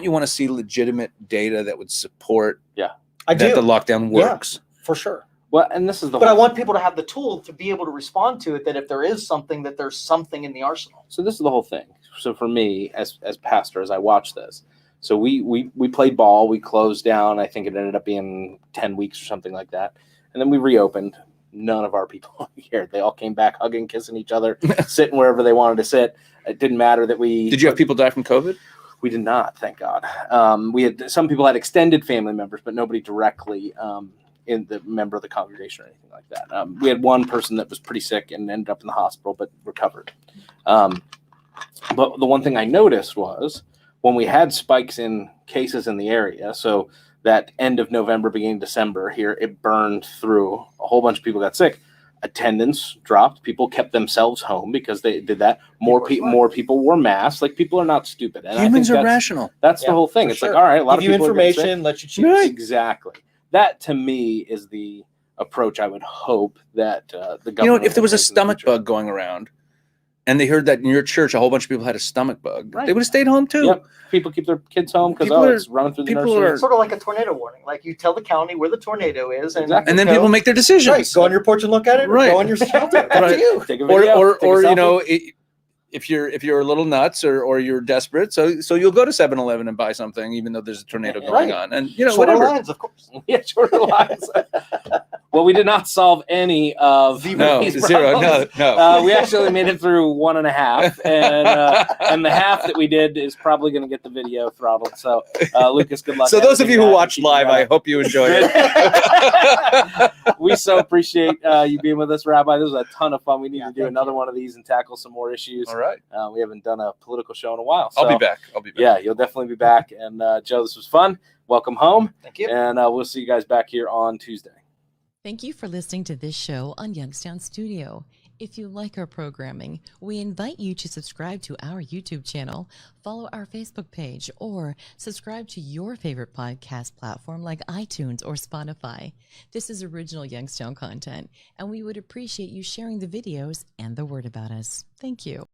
want to see legitimate data that would support that the lockdown works? Yeah, for sure. Well, and this is but I want people to have the tool to be able to respond to it. That if there is something, that there's something in the arsenal. So this is the whole thing. So for me, as pastor, as I watch this, so we played ball. We closed down. I think it ended up being 10 weeks or something like that, and then we reopened. None of our people here. They all came back hugging, kissing each other, sitting wherever they wanted to sit. It didn't matter that we. Did you have people die from COVID? We did not, thank God. We had some people had extended family members, but nobody directly. In the member of the congregation or anything like that. We had one person that was pretty sick and ended up in the hospital, but recovered. But the one thing I noticed was when we had spikes in cases in the area, so that end of November, beginning December here, it burned through. A whole bunch of people got sick. Attendance dropped. People kept themselves home because they did that. More people wore masks. Like people are not stupid. And humans are rational. That's the whole thing. It's like, all right, a lot of people information, let you choose. Right. Exactly. That to me is the approach I would hope that the government. If there was a stomach bug going around, and they heard that in your church a whole bunch of people had a stomach bug, they would have stayed home too. Yep. People keep their kids home because it's running through the nursery. It's sort of like a tornado warning. Like you tell the county where the tornado is, and then people make their decisions. Right. Go on your porch and look at it. Right. Or go on your shelter. Right. You. Take a video, or if you're a little nuts or you're desperate, so you'll go to 7-Eleven and buy something even though there's a tornado going on, and shorter whatever. lines, of course. Yeah, shorter lines. Well, we did not solve any of zero. No. We actually made it through 1.5, and the half that we did is probably going to get the video throttled. So, Lucas, good luck. So those of you who watched live, I hope you enjoyed it. We so appreciate you being with us, Rabbi. This was a ton of fun. We need to do another one of these and tackle some more issues. All right. We haven't done a political show in a while. So, I'll be back. Yeah, you'll definitely be back. And Joe, this was fun. Welcome home. Thank you. And we'll see you guys back here on Tuesday. Thank you for listening to this show on Youngstown Studio. If you like our programming, we invite you to subscribe to our YouTube channel, follow our Facebook page, or subscribe to your favorite podcast platform like iTunes or Spotify. This is original Youngstown content, and we would appreciate you sharing the videos and the word about us. Thank you.